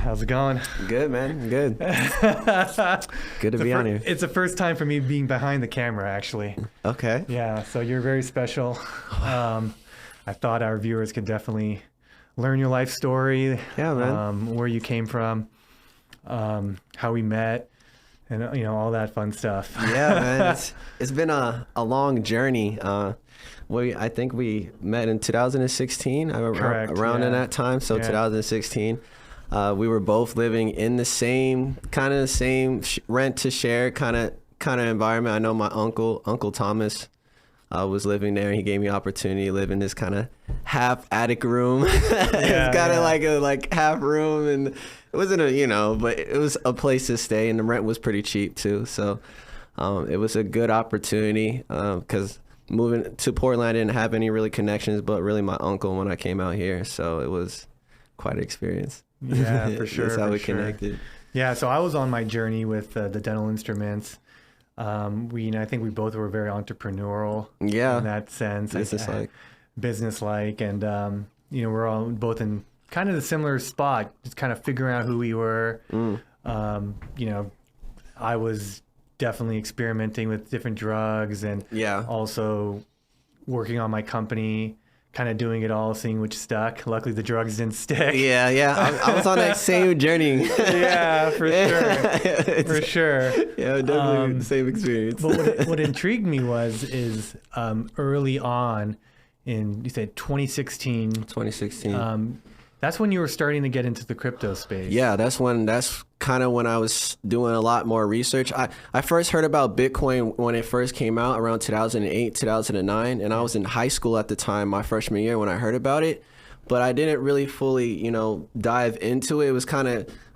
How's it going? Good, man. Good. Good to be on here. It's the first time for me being behind the camera, actually. Okay. Yeah, so you're very special. I thought our viewers could definitely learn your life story. Yeah, man. Where you came from, how we met, and all that fun stuff. Yeah, man. It's been a long journey. I think we met in 2016. Correct, around yeah. in that time. So 2016. We were both living in the same rent to share kind of environment. I know my Uncle Thomas was living there. He gave me opportunity to live in this kind of half attic room. It's kind of like a half room, and it wasn't but it was a place to stay, and the rent was pretty cheap too. So it was a good opportunity because moving to Portland, I didn't have any really connections, but really my uncle when I came out here. So it was quite an experience. Yeah, for sure. That's how we connected. Yeah, so I was on my journey with the dental instruments. I think we both were very entrepreneurial. Yeah, in that sense, business-like, and we're all both in kind of the similar spot, just kind of figuring out who we were. I was definitely experimenting with different drugs, and also working on my company, kind of doing it all, seeing which stuck. Luckily, the drugs didn't stick. Yeah. I was on that same journey. Yeah, for sure. For sure. Yeah, definitely the same experience. But what intrigued me is early on in, you said 2016. 2016. That's when you were starting to get into the crypto space. Yeah, that's kind of when I was doing a lot more research. I first heard about Bitcoin when it first came out around 2008, 2009, and I was in high school at the time, my freshman year, when I heard about it. But I didn't really fully, dive into it. It was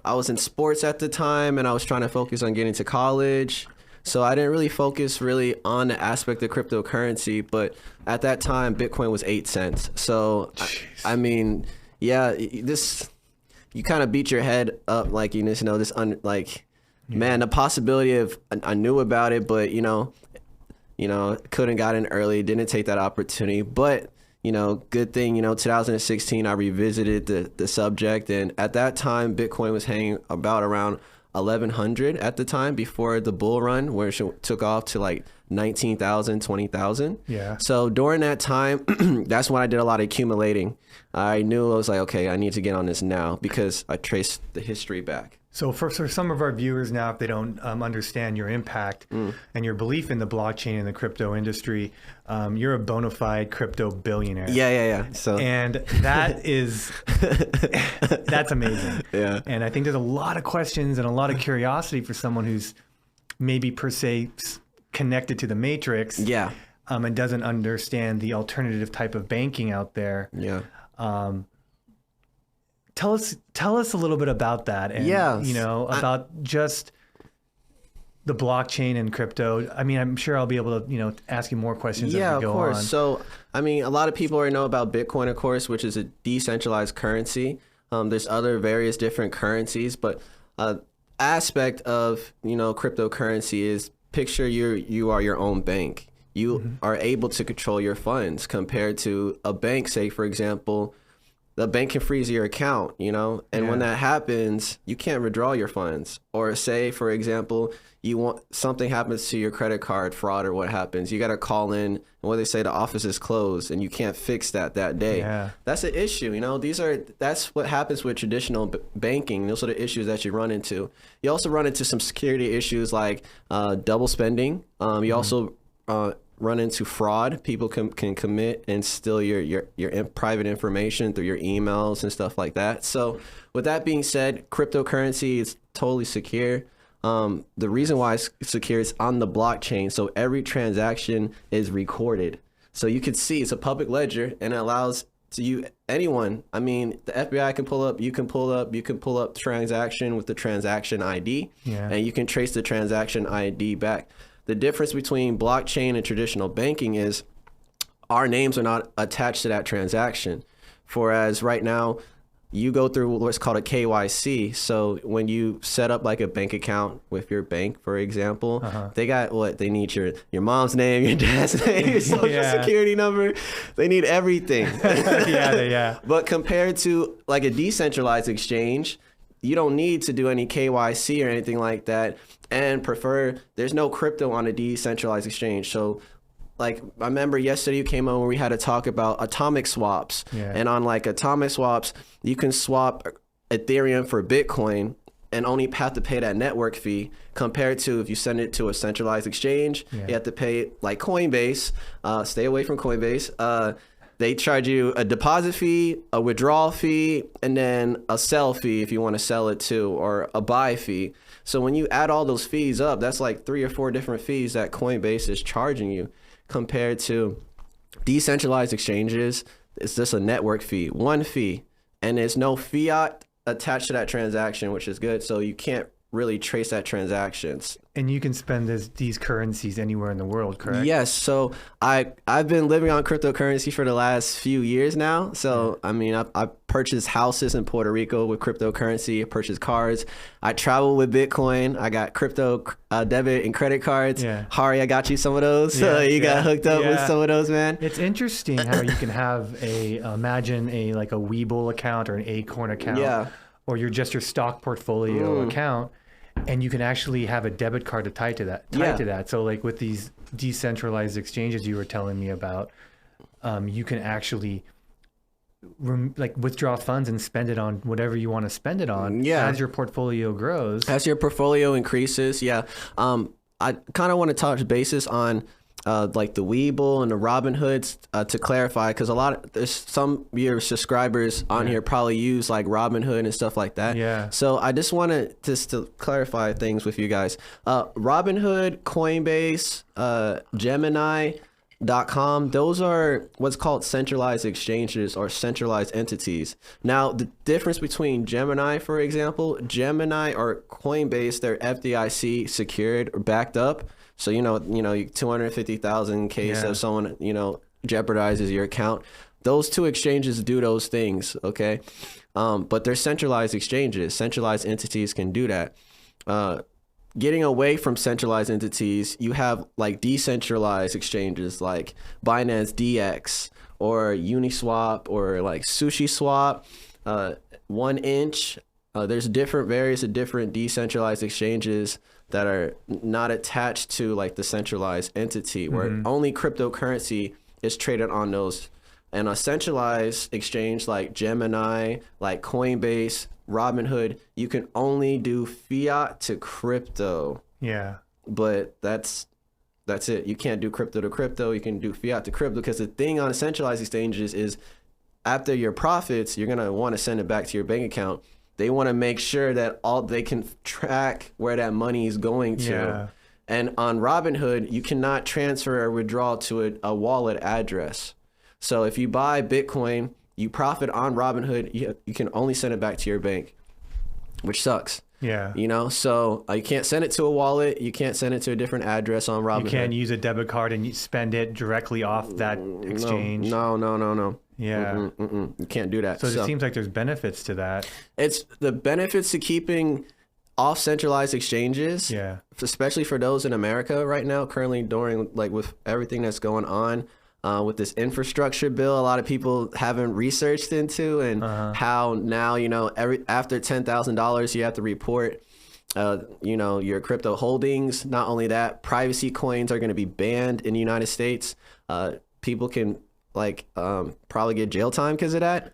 I was in sports at the time, and I was trying to focus on getting to college. So I didn't really focus on the aspect of cryptocurrency. But at that time, Bitcoin was 8 cents. So, I mean... Yeah, you kind of beat your head up, man, the possibility of, I knew about it, but, couldn't got in early, didn't take that opportunity. But, good thing, 2016, I revisited the subject. And at that time, Bitcoin was hanging about around 1,100 at the time before the bull run, where it took off to like 19,000, 20,000. Yeah. So during that time, that's when I did a lot of accumulating. I knew I was like, okay, I need to get on this now because I traced the history back. So for some of our viewers now, if they don't understand your impact and your belief in the blockchain and the crypto industry, you're a bona fide crypto billionaire. Yeah. So, and that is, that's amazing. Yeah. And I think there's a lot of questions and a lot of curiosity for someone who's maybe per se connected to the matrix. Yeah. And doesn't understand the alternative type of banking out there. Yeah. Tell us a little bit about that, and about just the blockchain and crypto. I mean, I'm sure I'll be able to ask you more questions as we go on. Yeah, of course. So, I mean, a lot of people already know about Bitcoin, of course, which is a decentralized currency. There's other various different currencies, but aspect of cryptocurrency is picture you are your own bank. You are able to control your funds compared to a bank. Say, for example, the bank can freeze your account, and when that happens, you can't withdraw your funds. Or say, for example, something happens to your credit card, fraud or what happens, you got to call in, and what they say, the office is closed, and you can't fix that day. Yeah. That's an issue. That's what happens with traditional banking. Those are the issues that you run into. You also run into some security issues like double spending. You also run into fraud. People can commit and steal your private information through your emails and stuff like that. So with that being said, cryptocurrency is totally secure. The reason why it's secure is on the blockchain. So every transaction is recorded. So you can see it's a public ledger, and it allows anyone. I mean, the FBI can pull up, you can pull up transaction with the transaction ID, and you can trace the transaction ID back. The difference between blockchain and traditional banking is our names are not attached to that transaction. Whereas right now, you go through what's called a KYC. So when you set up like a bank account with your bank, for example, they got they need your mom's name, your dad's name, your social security number. They need everything. Yeah. But compared to like a decentralized exchange, you don't need to do any KYC or anything like that, and there's no crypto on a decentralized exchange. So like I remember yesterday you came on where we had a talk about atomic swaps. And on like atomic swaps, you can swap Ethereum for Bitcoin and only have to pay that network fee, compared to if you send it to a centralized exchange, you have to pay like Coinbase. Stay away from Coinbase. They charge you a deposit fee, a withdrawal fee, and then a sell fee if you want to sell it too, or a buy fee. So when you add all those fees up, that's like 3 or 4 different fees that Coinbase is charging you, compared to decentralized exchanges. It's just a network fee, one fee, and there's no fiat attached to that transaction, which is good. So you can't really trace that transactions. And you can spend these currencies anywhere in the world, correct? Yes. So I've been living on cryptocurrency for the last few years now. So I mean, I purchased houses in Puerto Rico with cryptocurrency. I purchased cars. I travel with Bitcoin. I got crypto debit and credit cards. Hari, I got you some of those. So you got hooked up with some of those, man. It's interesting how you can have imagine a Webull account or an Acorn account, or your stock portfolio account. And you can actually have a debit card tied to that. So like with these decentralized exchanges you were telling me about, you can actually withdraw funds and spend it on whatever you want to spend it on as your portfolio grows. As your portfolio increases, I kind of want to touch basis on like the Webull and the Robinhoods to clarify, because there's some of your subscribers on here probably use like Robinhood and stuff like that. So I just wanted to clarify things with you guys. Robinhood, Coinbase, Gemini.com, those are what's called centralized exchanges or centralized entities. Now, the difference between Gemini, for example, Gemini or Coinbase, they're FDIC secured or backed up. So, you know, 250,000 in case of someone, jeopardizes your account. Those two exchanges do those things, okay? But they're centralized exchanges. Centralized entities can do that. Getting away from centralized entities, you have like decentralized exchanges like Binance DX or Uniswap or like SushiSwap, 1inch. There's various different decentralized exchanges that are not attached to like the centralized entity, where only cryptocurrency is traded on those. And a centralized exchange like Gemini, like Coinbase, Robinhood, you can only do fiat to crypto. But that's it. You can't do crypto to crypto. You can do fiat to crypto, because the thing on centralized exchanges is after your profits, you're gonna want to send it back to your bank account. They want to make sure that they can track where that money is going to. And on Robinhood, you cannot transfer or withdraw to a wallet address. So if you buy Bitcoin, you profit on Robinhood, you can only send it back to your bank, which sucks. So you can't send it to a wallet. You can't send it to a different address on Robinhood. You can't use a debit card and you spend it directly off that exchange. No. You can't do that. So it seems like there's benefits to that. It's the benefits to keeping off centralized exchanges, especially for those in America right now, currently during like with everything that's going on with this infrastructure bill, a lot of people haven't researched into, and how now, after $10,000, you have to report your crypto holdings. Not only that, privacy coins are going to be banned in the United States. People can probably get jail time because of that.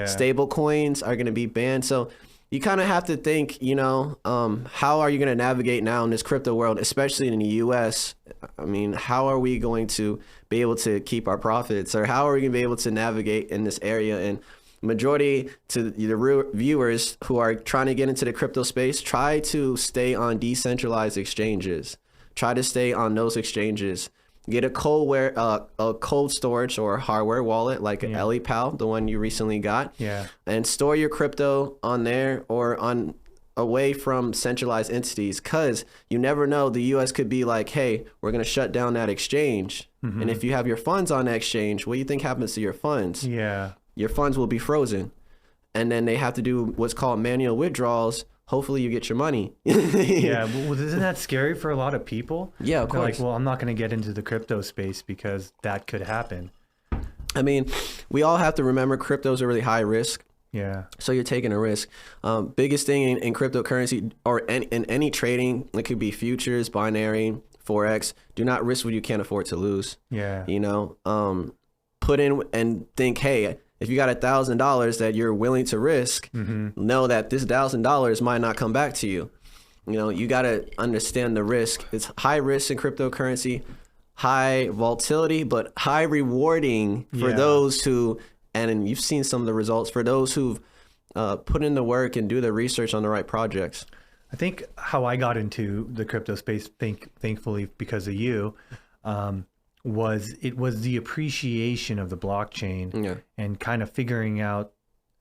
Stable coins are going to be banned. So you kind of have to think, how are you going to navigate now in this crypto world, especially in the US? I mean, how are we going to be able to keep our profits, or how are we going to be able to navigate in this area? And majority to the viewers who are trying to get into the crypto space, try to stay on decentralized exchanges. Try to stay on those exchanges. Get a cold storage or hardware wallet like an EliPal, the one you recently got. And store your crypto on there or away from centralized entities, because you never know. The US could be like, hey, we're going to shut down that exchange. And if you have your funds on that exchange, what do you think happens to your funds? Your funds will be frozen. And then they have to do what's called manual withdrawals. Hopefully you get your money. Well, isn't that scary for a lot of people? Of They're course. like, well, I'm not going to get into the crypto space because that could happen. I mean, we all have to remember crypto is a really high risk Yeah. So you're taking a risk. Biggest thing in cryptocurrency or in any trading, it could be futures, binary, Forex, do not risk what you can't afford to lose. Yeah. You know, put in and think, hey, if you got $1,000 that you're willing to risk, know that this $1,000 might not come back to you. You know, you got to understand the risk. It's high risk in cryptocurrency, high volatility, but high rewarding for those who, and you've seen some of the results, for those who've put in the work and do the research on the right projects. I think how I got into the crypto space, thankfully because of you, was the appreciation of the blockchain and kind of figuring out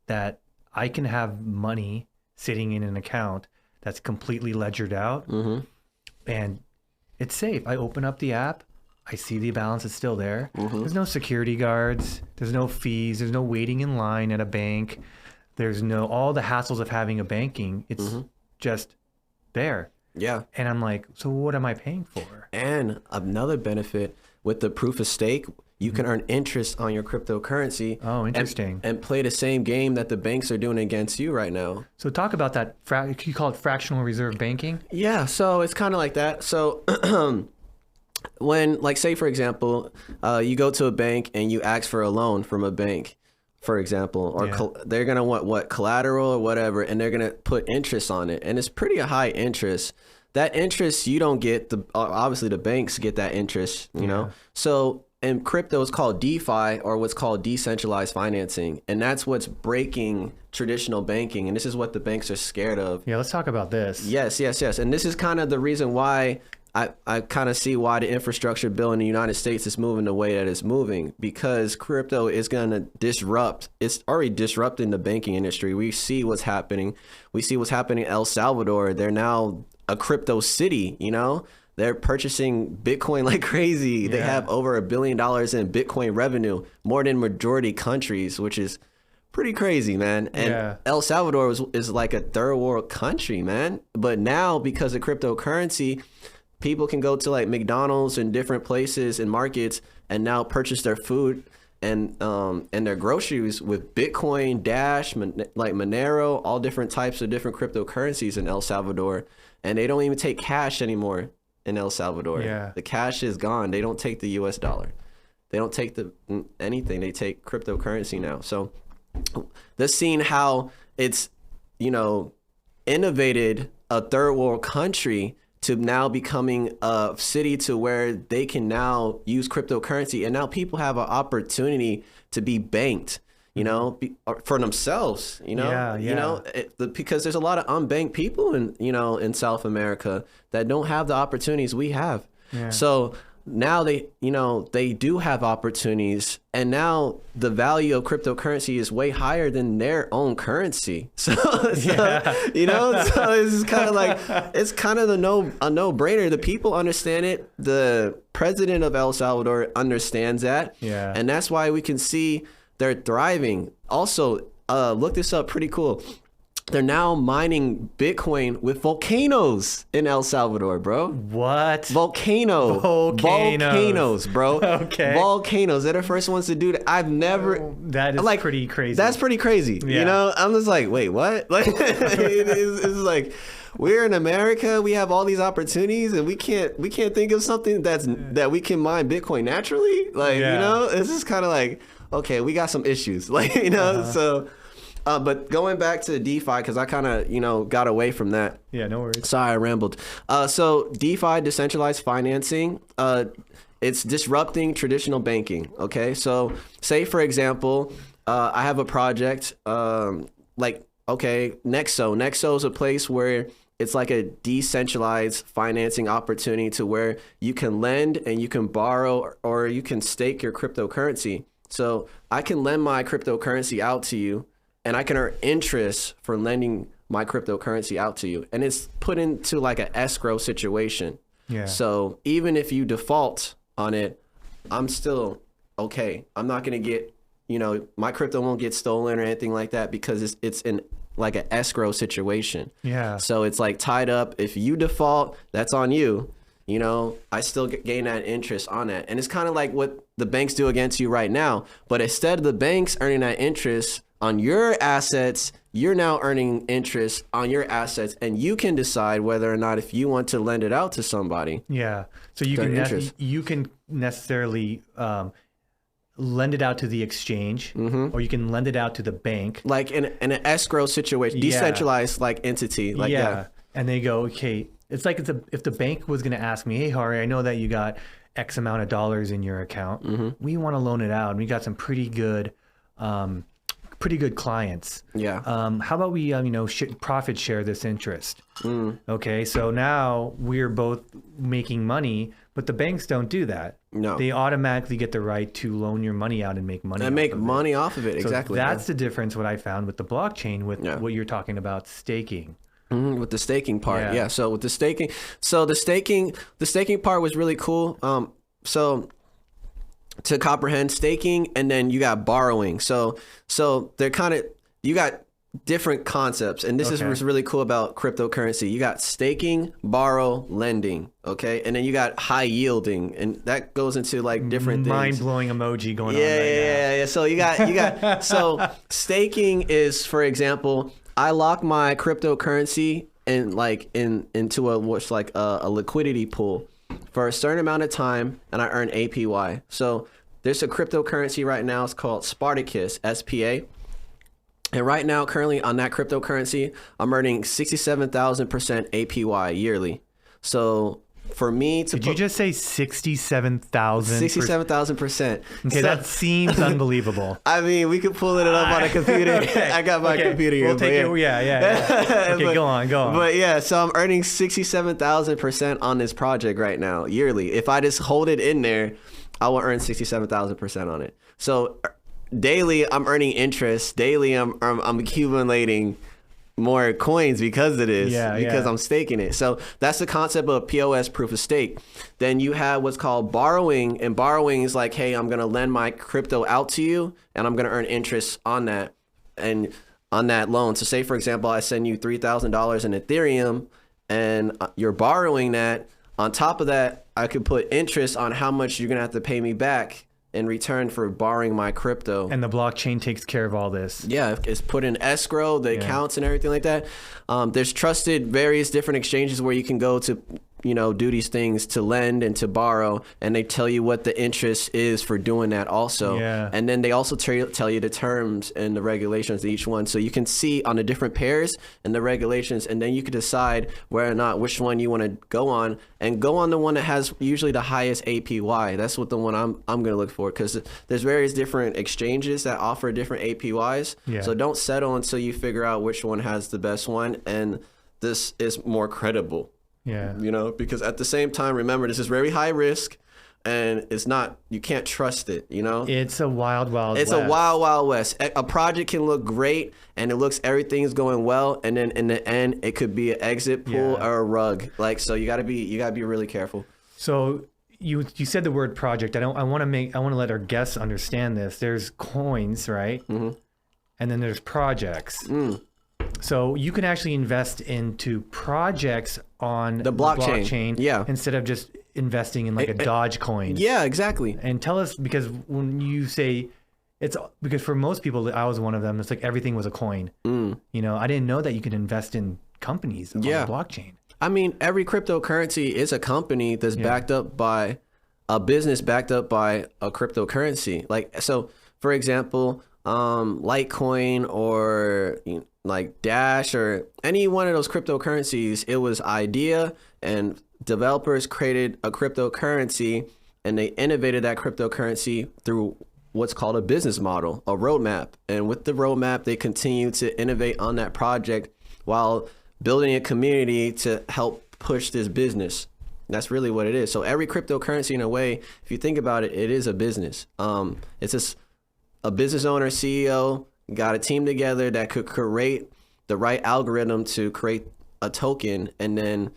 that I can have money sitting in an account that's completely ledgered out and it's safe. I open up the app, I see the balance is still there. There's no security guards, there's no fees, there's no waiting in line at a bank. There's no all the hassles of having a banking. It's just there. Yeah. And I'm like, so what am I paying for? And another benefit with the proof of stake, you can earn interest on your cryptocurrency. Oh, interesting. And play the same game that the banks are doing against you right now. So talk about that. You call it fractional reserve banking? Yeah. So it's kind of like that. So when, like, say, for example, you go to a bank and you ask for a loan from a bank, for example, or they're going to want what collateral or whatever, and they're going to put interest on it. And it's pretty high interest. That interest you don't get, obviously the banks get that interest, you know? So in crypto, it's called DeFi, or what's called decentralized financing. And that's what's breaking traditional banking. And this is what the banks are scared of. Yeah, let's talk about this. Yes. And this is kind of the reason why I kind of see why the infrastructure bill in the United States is moving the way that it's moving, because crypto is going to disrupt. It's already disrupting the banking industry. We see what's happening. We see what's happening in El Salvador. They're now a crypto city, you know? They're purchasing Bitcoin like crazy. They have over $1 billion in Bitcoin revenue, more than majority countries, which is pretty crazy, man. And El Salvador is like a third world country, man. But now, because of cryptocurrency, people can go to like McDonald's and different places and markets and now purchase their food and their groceries with Bitcoin, Dash, like Monero, all different types of different cryptocurrencies in El Salvador. And they don't even take cash anymore in El Salvador. Yeah. The cash is gone. They don't take the US dollar. They don't take anything. They take cryptocurrency now. So they're seeing how it's, you know, innovated a third world country to now becoming a city to where they can now use cryptocurrency. And now people have an opportunity to be banked, you know, for themselves, you know, you know, because there's a lot of unbanked people in South America that don't have the opportunities we have. So now they do have opportunities, and now the value of cryptocurrency is way higher than their own currency. So you know, so it's kind of like, it's kind of a no-brainer. The people understand it. The president of El Salvador understands that. And that's why we can see they're thriving. Also, look this up, pretty cool. They're now mining Bitcoin with volcanoes in El Salvador, bro. What? Volcanoes, bro. Okay. Volcanoes. They're the first ones to do that. I've never. That is like, pretty crazy. That's pretty crazy. You know, I'm just like, wait, what? Like, it's like, we're in America. We have all these opportunities, and we can't think of something that we can mine Bitcoin naturally. Like, you know, it's just kind of like, okay, we got some issues. Like, you know, so. But going back to DeFi, because I kind of, you know, got away from that. Yeah, no worries. Sorry, I rambled. So DeFi, decentralized financing, it's disrupting traditional banking. Okay, so say, for example, I have a project like, okay, Nexo. Nexo is a place where it's like a decentralized financing opportunity to where you can lend and you can borrow, or you can stake your cryptocurrency. So I can lend my cryptocurrency out to you, and I can earn interest for lending my cryptocurrency out to you. And it's put into like an escrow situation. So even if you default on it, I'm still okay. I'm not going to get, you know, my crypto won't get stolen or anything like that, because it's in like an escrow situation. So it's like tied up. If you default, that's on you. You know, I still gain that interest on that. And it's kind of like what the banks do against you right now. But instead of the banks earning that interest on your assets, you're now earning interest on your assets, and you can decide whether or not if you want to lend it out to somebody. Yeah. So you can necessarily lend it out to the exchange, or you can lend it out to the bank. Like in an escrow situation, decentralized like entity. Like that. And they go, okay, it's like if the bank was going to ask me, hey, Hari, I know that you got X amount of dollars in your account. We want to loan it out. And we got some pretty good clients. Yeah. How about we, profit share this interest? Okay. So now we're both making money, but the banks don't do that. No. They automatically get the right to loan your money out and make money. And make money off of it. So exactly. That's the difference. What I found with the blockchain, with what you're talking about, staking. With the staking part. Yeah. So with the staking, the staking part was really cool. So to comprehend staking, and then you got borrowing. So they're you got different concepts, and this is what's really cool about cryptocurrency. You got staking, borrow, lending, okay, and then you got high yielding, and that goes into like different things. Mind-blowing emoji going on right now. Yeah. So you got so staking is, for example, I lock my cryptocurrency into a liquidity pool for a certain amount of time, and I earn APY. So there's a cryptocurrency right now. It's called Spartacus, SPA. And right now, currently on that cryptocurrency, I'm earning 67,000% APY yearly. So for me to Did you just say 67,000? 67,000%. Okay, that seems unbelievable. I mean, we could pull it up on a computer. I got my computer here. We'll take it. Yeah. Okay, go on. But yeah, so I'm earning 67,000% on this project right now, yearly. If I just hold it in there, I will earn 67,000% on it. So daily, I'm earning interest. Daily, I'm accumulating more coins because of this, because I'm staking it. So that's the concept of POS, proof of stake. Then you have what's called borrowing, and borrowing is like, hey, I'm going to lend my crypto out to you, and I'm going to earn interest on that and on that loan. So say, for example, I send you $3,000 in Ethereum, and you're borrowing that. On top of that, I could put interest on how much you're going to have to pay me back in return for borrowing my crypto. And the blockchain takes care of all this. Yeah, it's put in escrow, the accounts and everything like that. There's trusted various different exchanges where you can go to, do these things to lend and to borrow, and they tell you what the interest is for doing that also. Yeah. And then they also tell you the terms and the regulations of each one. So you can see on the different pairs and the regulations, and then you can decide whether or not which one you want to go on, and go on the one that has usually the highest APY. That's what the one I'm going to look for, because there's various different exchanges that offer different APYs. Yeah. So don't settle until you figure out which one has the best one, and this is more credible. Yeah. Because at the same time, remember, this is very high risk, and you can't trust it, It's a wild, wild west. It's a wild, wild west. A project can look great, and it looks everything's going well, and then in the end, it could be an exit pool or a rug. So you gotta be really careful. So you said the word project. I want to let our guests understand this. There's coins, right? Mm-hmm. And then there's projects. So you can actually invest into projects on the blockchain instead of just investing in like a Dogecoin. Yeah, exactly. And tell us, because when you say because for most people, I was one of them, it's like everything was a coin. I didn't know that you could invest in companies on the blockchain. I mean, every cryptocurrency is a company that's backed up by a business, backed up by a cryptocurrency. Like, so for example, Litecoin or like Dash or any one of those cryptocurrencies, it was idea, and developers created a cryptocurrency, and they innovated that cryptocurrency through what's called a business model, a roadmap. And with the roadmap, they continue to innovate on that project while building a community to help push this business. That's really what it is. So every cryptocurrency, in a way, if you think about it, it is a business. It's just a business owner, CEO, got a team together that could create the right algorithm to create a token, and then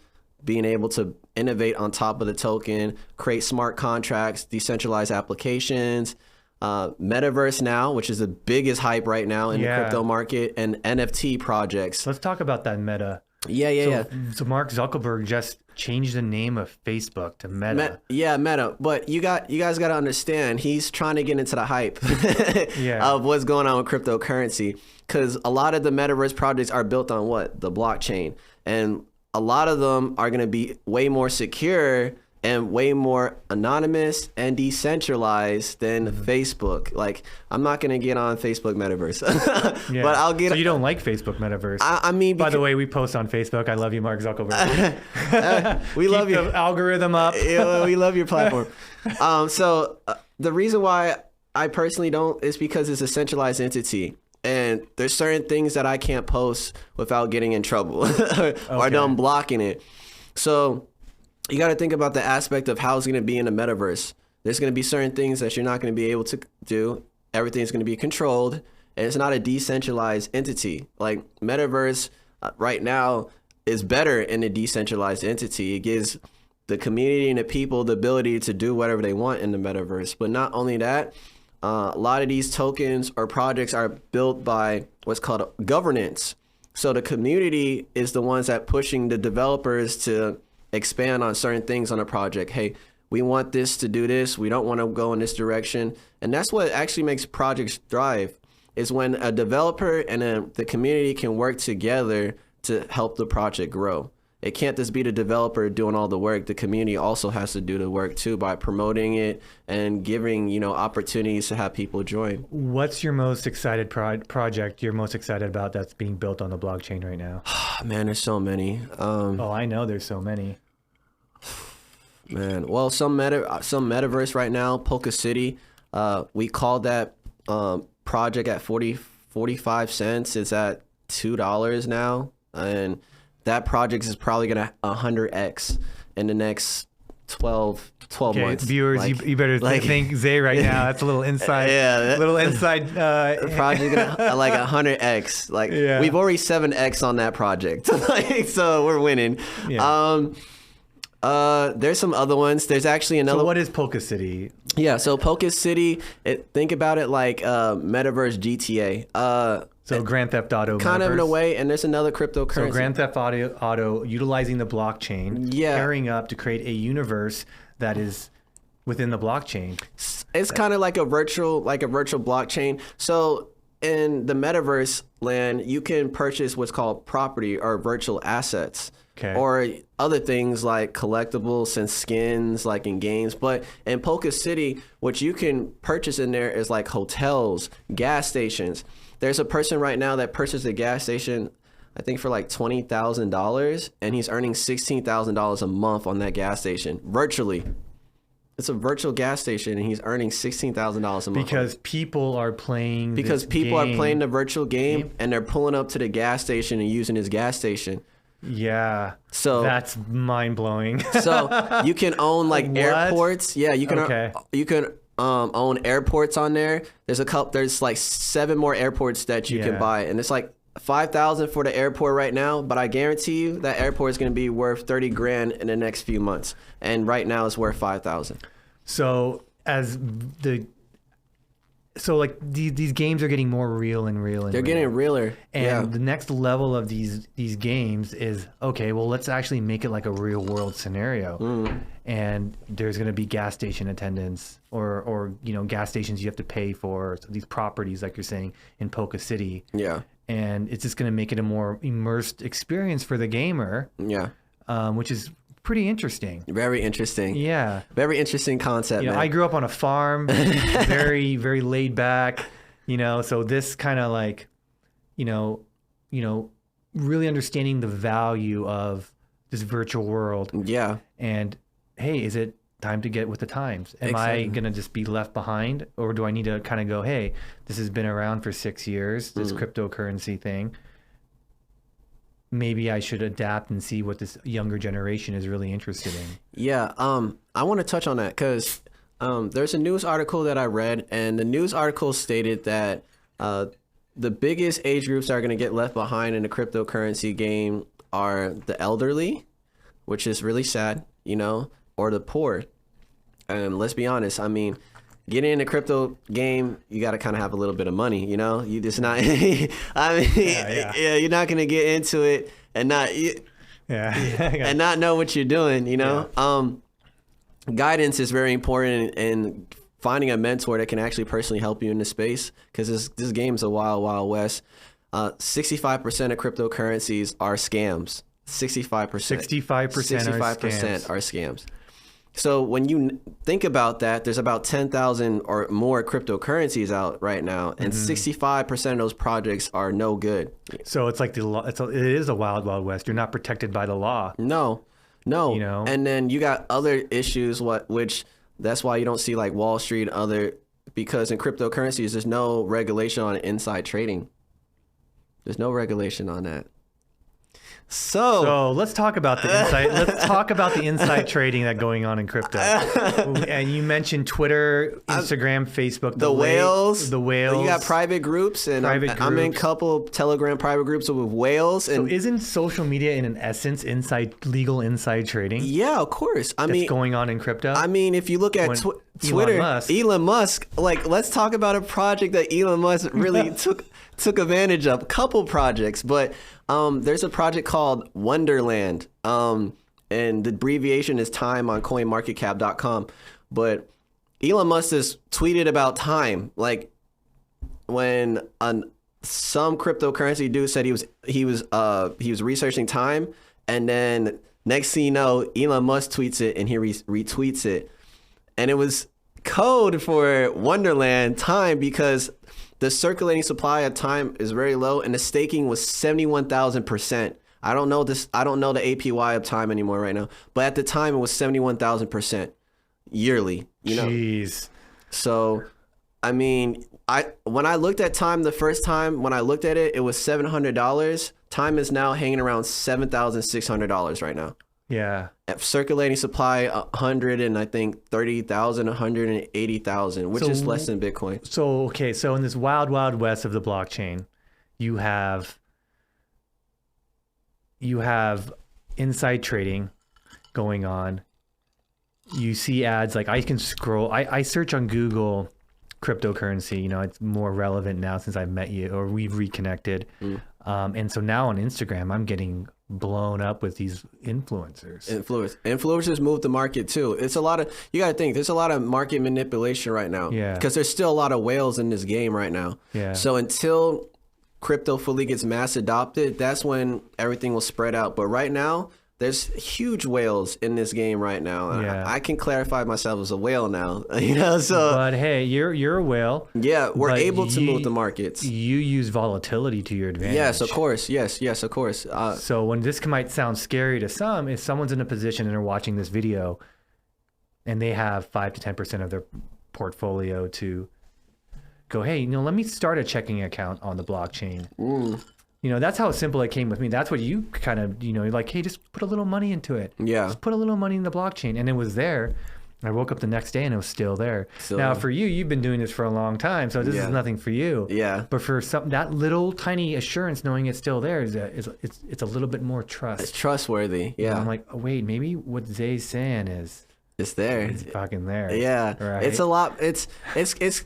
being able to innovate on top of the token, create smart contracts, decentralized applications, metaverse now, which is the biggest hype right now in the crypto market, and NFT projects. Let's talk about that meta. Yeah. So Mark Zuckerberg just changed the name of Facebook to Meta. Meta. But you guys got to understand, he's trying to get into the hype Yeah. of what's going on with cryptocurrency, because a lot of the metaverse projects are built on what? The blockchain. And a lot of them are going to be way more secure and way more anonymous and decentralized than Facebook. Like, I'm not going to get on Facebook metaverse, Yeah. but I'll get. So you don't like Facebook metaverse? I mean, by the way, we post on Facebook. I love you, Mark Zuckerberg. we Keep love you. the algorithm up. Yeah, we love your platform. So the reason why I personally don't is because it's a centralized entity. And there's certain things that I can't post without getting in trouble or them blocking it. So you got to think about the aspect of how it's going to be in the metaverse. There's going to be certain things that you're not going to be able to do. Everything's going to be controlled. And it's not a decentralized entity. Like metaverse right now is better in a decentralized entity. It gives the community and the people the ability to do whatever they want in the metaverse. But not only that, a lot of these tokens or projects are built by what's called governance. So the community is the ones that pushing the developers to expand on certain things on a project. Hey, we want this to do this. We don't want to go in this direction. And that's what actually makes projects thrive, is when a developer and the community can work together to help the project grow. It can't just be the developer doing all the work. The community also has to do the work too by promoting it and giving, opportunities to have people join. What's your most excited project you're most excited about that's being built on the blockchain right now? Man, there's so many. I know there's so many. Man, well, some metaverse right now, Polka City. We called that project at 45 cents. It's at $2 now, and that project is probably gonna 100x in the next 12 months. Viewers, you better think Zay right now. That's a little inside. Little inside. Project gonna like 100x. Like we've already 7x on that project. So we're winning. Yeah. There's some other ones. There's actually another. So what is Polka City? Yeah, so Polka City, think about it like Metaverse GTA. So Grand Theft Auto kind metaverse. of in a way, and there's another cryptocurrency. So Grand Theft Auto utilizing the blockchain, pairing up to create a universe that is within the blockchain. It's kind of like a virtual blockchain. So in the metaverse land, you can purchase what's called property or virtual assets. Okay. Or other things like collectibles and skins like in games. But in Polka City, what you can purchase in there is like hotels, gas stations. There's a person right now that purchased a gas station, I think for like $20,000, and he's earning $16,000 a month on that gas station virtually. It's a virtual gas station, and he's earning $16,000 a month. Because people are playing. Because people are playing the virtual game, and they're pulling up to the gas station and using his gas station. Yeah. So that's mind blowing. So you can own like airports. Yeah, you can. Okay. You can own airports on there. There's like 7 more airports that you can buy, and it's like $5,000 for the airport right now. But I guarantee you that airport is going to be worth $30,000 in the next few months, and right now it's worth $5,000. So like these games are getting more real and real and they're getting realer. And the next level of these games is, okay, well, let's actually make it like a real world scenario. And there's going to be gas station attendants or gas stations you have to pay for. So these properties, like you're saying, in Polka City. Yeah. And it's just going to make it a more immersed experience for the gamer. Yeah. Which is pretty interesting. Very interesting. Yeah. Very interesting concept, man. I grew up on a farm, very, very laid back, so this kind of like, really understanding the value of this virtual world. Yeah. And hey, is it time to get with the times? Am I going to just be left behind, or do I need to kind of go, hey, this has been around for 6 years, this cryptocurrency thing. Maybe I should adapt and see what this younger generation is really interested in. Yeah, I want to touch on that because there's a news article that I read, and the news article stated that the biggest age groups that are going to get left behind in the cryptocurrency game are the elderly, which is really sad, or the poor. And let's be honest, I mean, getting in the crypto game, you got to kind of have a little bit of money, you just not, you're not going to get into it and not and not know what you're doing, you know. Guidance is very important, and finding a mentor that can actually personally help you in the space, because this game's a wild west. 65% of cryptocurrencies are scams. 65% are scams. So when you think about that, there's about 10,000 or more cryptocurrencies out right now, and 65% of those projects are no good. So it's like it is a wild west. You're not protected by the law. No. You know? And then you got other issues, which that's why you don't see like Wall Street because in cryptocurrencies, there's no regulation on inside trading. There's no regulation on that. So let's talk about the inside. Let's talk about the inside trading that's going on in crypto. And you mentioned Twitter, Instagram, Facebook, the whales. You got private groups, and I'm in a couple Telegram private groups with whales. And so isn't social media in an essence legal inside trading? Yeah, of course. That's going on in crypto. I mean, if you look at Twitter, Elon Musk, like, let's talk about a project that Elon Musk really took advantage of. A couple projects, but there's a project called Wonderland, and the abbreviation is time on coinmarketcap.com. But Elon Musk has tweeted about time, like when some cryptocurrency dude said he was researching time, and then next thing you know, Elon Musk tweets it and he retweets it, and it was code for Wonderland time, because the circulating supply of time is very low, and the staking was 71,000%. I don't know the APY of time anymore right now, but at the time it was 71,000% yearly. You know. Jeez. So, I mean, when I looked at time the first time, when I looked at it, it was $700. Time is now hanging around $7,600 right now. Yeah. Circulating supply 100 and I think 30,000, 180,000, which is less than Bitcoin. So in this wild west of the blockchain, you have inside trading going on. You see ads, like I can scroll. I search on Google cryptocurrency. You know, it's more relevant now since I've met you or we've reconnected. And so now on Instagram, I'm getting blown up with these influencers. Influencers move the market too. It's a lot of, you got to think, there's a lot of market manipulation right now. Yeah. Because there's still a lot of whales in this game right now. Yeah. So until crypto fully gets mass adopted, that's when everything will spread out. But right now, there's huge whales in this game right now. Yeah. I can clarify myself as a whale now, you know. So, but hey, you're a whale. Yeah, we're able to move the markets. You use volatility to your advantage. Yes, of course. Yes, of course. So when this might sound scary to some, if someone's in a position and they're watching this video, and they have 5 to 10% of their portfolio to go, hey, let me start a checking account on the blockchain. That's how simple it came with me. That's what you kind of, you're like, hey, just put a little money into it. Yeah. Just put a little money in the blockchain. And it was there. I woke up the next day and it was still there. Now, for you, you've been doing this for a long time, so this is nothing for you. Yeah. But for that little tiny assurance, knowing it's still there, it's a little bit more trust. It's trustworthy. Yeah. I'm like, oh, wait, maybe what Zay's saying is... It's there. It's fucking there. Yeah. Right? It's a lot. It's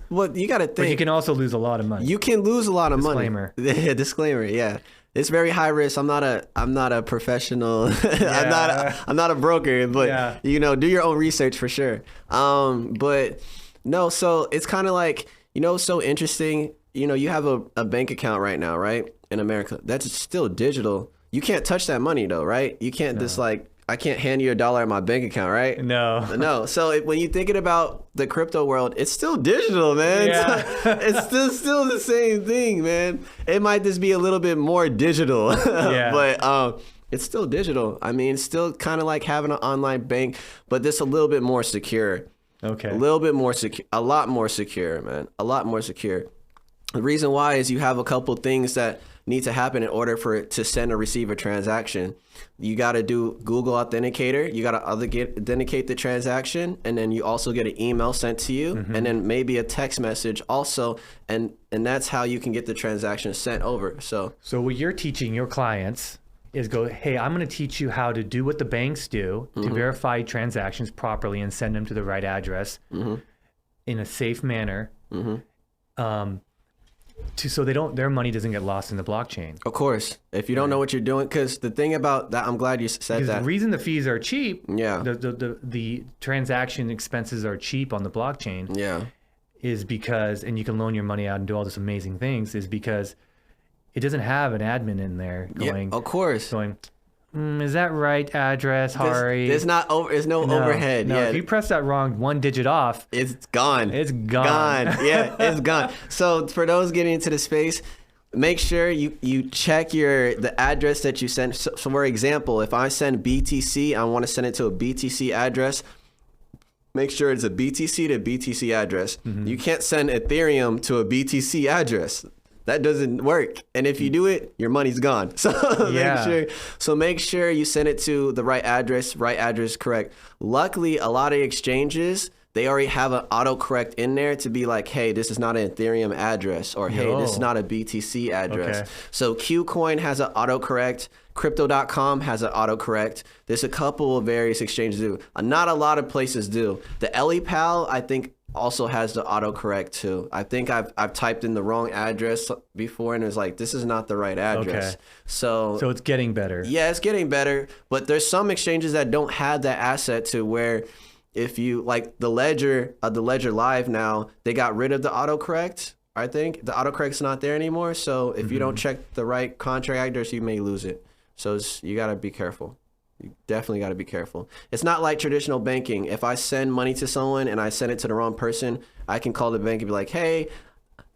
what you got to think. But you can also lose a lot of money. You can lose a lot of money. Disclaimer. Yeah. It's very high risk. I'm not a professional. Yeah. I'm not a broker, but do your own research for sure. But no, so it's kind of like, so interesting. You have a bank account right now, right? In America. That's still digital. You can't touch that money though, right? You can't just like, I can't hand you $1 in my bank account, right? No. So when you're thinking about the crypto world, it's still digital, man. Yeah. It's still the same thing, man. It might just be a little bit more digital, but it's still digital. I mean, it's still kind of like having an online bank, but this a little bit more secure. Okay. A little bit more secure, a lot more secure, man. A lot more secure. The reason why is you have a couple things that need to happen in order for it to send or receive a transaction. You got to do Google Authenticator. You got to authenticate the transaction, and then you also get an email sent to you, and then maybe a text message also, and that's how you can get the transaction sent over. So what you're teaching your clients is hey, I'm going to teach you how to do what the banks do to verify transactions properly and send them to the right address in a safe manner. so their money doesn't get lost in the blockchain. Of course, if you don't know what you're doing, because the thing about that, I'm glad you said that. The reason the fees are cheap, yeah, the transaction expenses are cheap on the blockchain, yeah, is because, and you can loan your money out and do all this amazing things, is because it doesn't have an admin in there going, of course, going, is that right address, Hari? There's no overhead. No, yeah. if you press that wrong 1 digit off, it's gone. It's gone. Yeah, it's gone. So for those getting into the space, make sure you check the address that you send. So for example, if I send BTC, I want to send it to a BTC address. Make sure it's a BTC to BTC address. Mm-hmm. You can't send Ethereum to a BTC address. That doesn't work. And if you do it, your money's gone. So make sure you send it to the right address correct. Luckily, a lot of exchanges, they already have an autocorrect in there to be like, hey, this is not an Ethereum address, or hey, this is not a BTC address. Okay. So Qcoin has an autocorrect. Crypto.com has an autocorrect. There's a couple of various exchanges do. Not a lot of places do. The LEPAL, I think, also has the autocorrect too. I think I've typed in the wrong address before and it's like, this is not the right address. Okay. So it's getting better. Yeah, it's getting better. But there's some exchanges that don't have that asset to where if you like the Ledger Live now, they got rid of the autocorrect. I think the autocorrect's not there anymore. So if you don't check the right contract address, you may lose it. So you got to be careful. You definitely got to be careful. It's not like traditional banking. If I send money to someone and I send it to the wrong person, I can call the bank and be like, hey,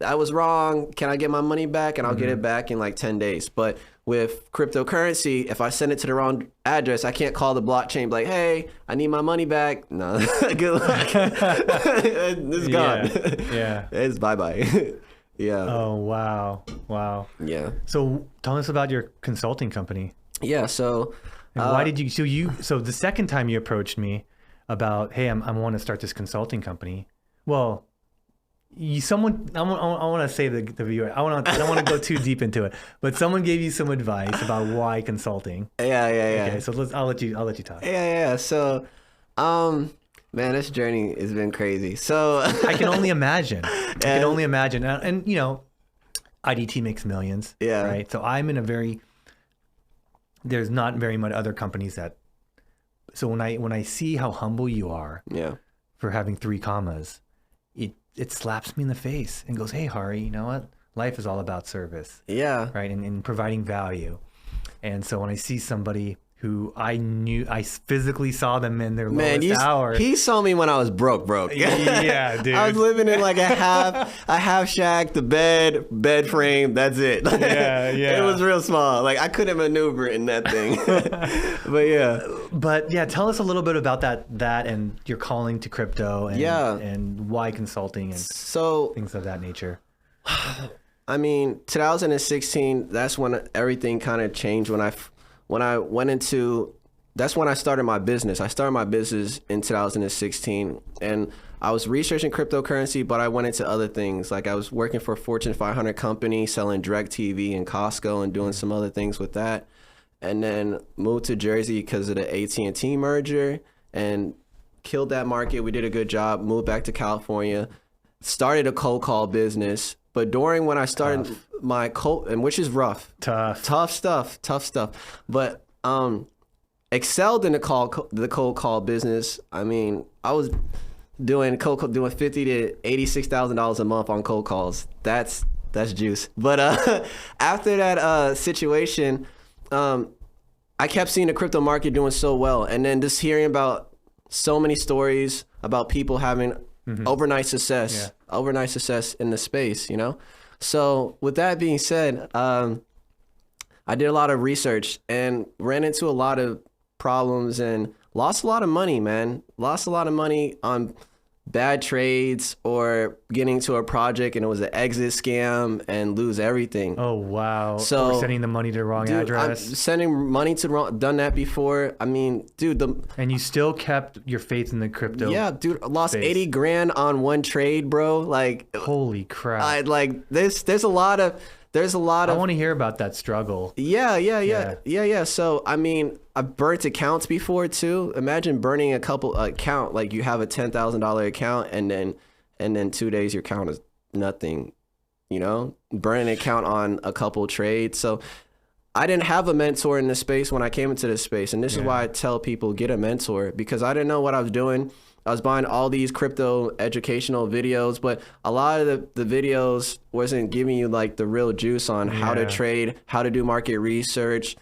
I was wrong. Can I get my money back? And I'll get it back in like 10 days. But with cryptocurrency, if I send it to the wrong address, I can't call the blockchain and be like, hey, I need my money back. No, good luck. It's gone. Yeah. It's bye-bye. Yeah. Oh, wow. Wow. Yeah. So tell us about your consulting company. Yeah. So... And why did you, so the second time you approached me about, hey, I want to start this consulting company. Well, I want to say the viewer, I don't want to go too deep into it, but someone gave you some advice about why consulting. Yeah. Okay, so I'll let you talk. Yeah. So, man, this journey has been crazy. So I can only imagine. And you know, IDT makes millions. Yeah. Right. So I'm in there's not very much other companies that. So when I see how humble you are, for having 3 commas, it slaps me in the face and goes, hey, Hari, you know what? Life is all about service. Yeah. Right, and providing value. And so when I see somebody who I physically saw them in their lowest hour. He saw me when I was broke. Yeah, dude. I was living in like a half shack, the bed frame, that's it. Yeah. It was real small. Like I couldn't maneuver in that thing. But yeah, tell us a little bit about that and your calling to crypto and why consulting and things of that nature. I mean, 2016, that's when everything kind of changed that's when I started my business. I started my business in 2016 and I was researching cryptocurrency, but I went into other things. Like I was working for a Fortune 500 company selling DirecTV and Costco and doing some other things with that. And then moved to Jersey because of the AT&T merger and killed that market. We did a good job, moved back to California, started a cold call business. But during when I started my cold, and which is rough, tough stuff, but excelled in the cold call business. I mean, I was doing doing $50,000 to $86,000 a month on cold calls. That's juice. But after that situation, I kept seeing the crypto market doing so well, and then just hearing about so many stories about people having overnight success in the space, you know? So with that being said, I did a lot of research and ran into a lot of problems and lost a lot of money, man. Lost a lot of money on bad trades or getting to a project and it was an exit scam and lose everything. Oh, wow. So or sending the money to the wrong address. I'm sending money to the wrong, done that before. I mean, dude, and you still kept your faith in the crypto. Yeah, dude, I lost 80 grand on one trade, bro. Like, holy crap. There's a lot of I want to hear about that struggle. Yeah. So, I mean, I've burnt accounts before too. Imagine burning a couple account, like you have a $10,000 account and then 2 days your account is nothing. you know, burn an account on a couple trades. So I didn't have a mentor in this space when I came into this space. And this is why I tell people, get a mentor, because I didn't know what I was doing. I was buying all these crypto educational videos, but a lot of the videos wasn't giving you like the real juice on how to trade, how to do market research,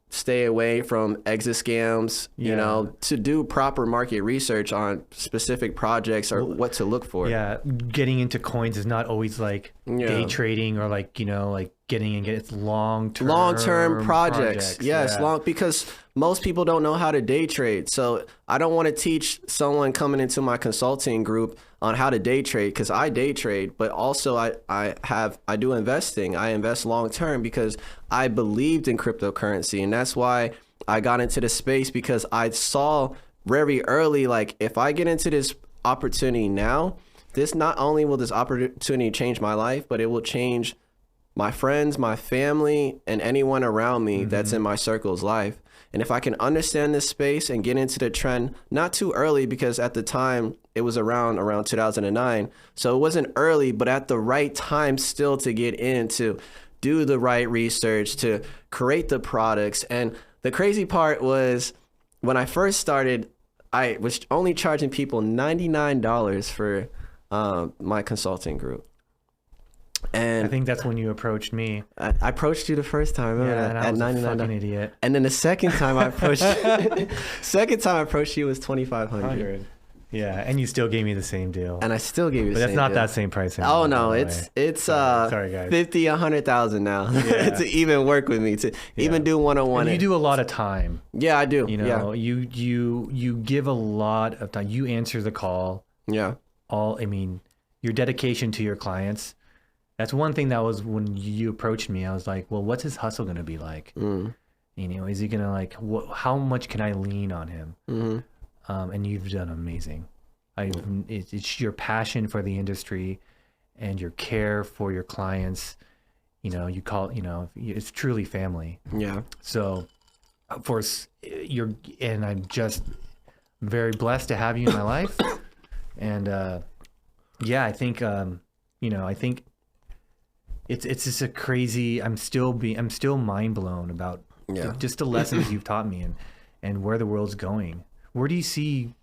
stay away from exit scams, you know, to do proper market research on specific projects or what to look for. Yeah, getting into coins is not always like day trading or like, you know, like it's long-term projects. Yes, long, because most people don't know how to day trade. So I don't want to teach someone coming into my consulting group on how to day trade, because I day trade, but also I do investing. I invest long-term because I believed in cryptocurrency, and that's why I got into this space, because I saw very early, like, if I get into this opportunity now, this not only will this opportunity change my life, but it will change my friends, my family, and anyone around me that's in my circle's life. And if I can understand this space and get into the trend, not too early, because at the time it was around 2009. So it wasn't early, but at the right time still to get in, to do the right research, to create the products. And the crazy part was, when I first started, I was only charging people $99 for my consulting group. And I think that's when you approached me. I approached you the first time. And I was a fucking idiot. And then the second time I approached you was $2,500. Yeah, and you still gave me the same deal. And I still gave you the same deal. But that's not that same price anymore. Oh no, it's sorry guys. 50, 100,000 now to even work with me, to even do one-on-one. And you do a lot of time. Yeah, I do. You know, you give a lot of time. You answer the call. Yeah. Your dedication to your clients. That's one thing that was, when you approached me, I was like, well, what's his hustle going to be like? You know, is he going to like, how much can I lean on him? And you've done amazing. It's your passion for the industry and your care for your clients. You know, it's truly family. Yeah. So of course and I'm just very blessed to have you in my life. And I think, I think it's just a crazy, I'm still mind blown about just the lessons you've taught me and where the world's going. Where do you see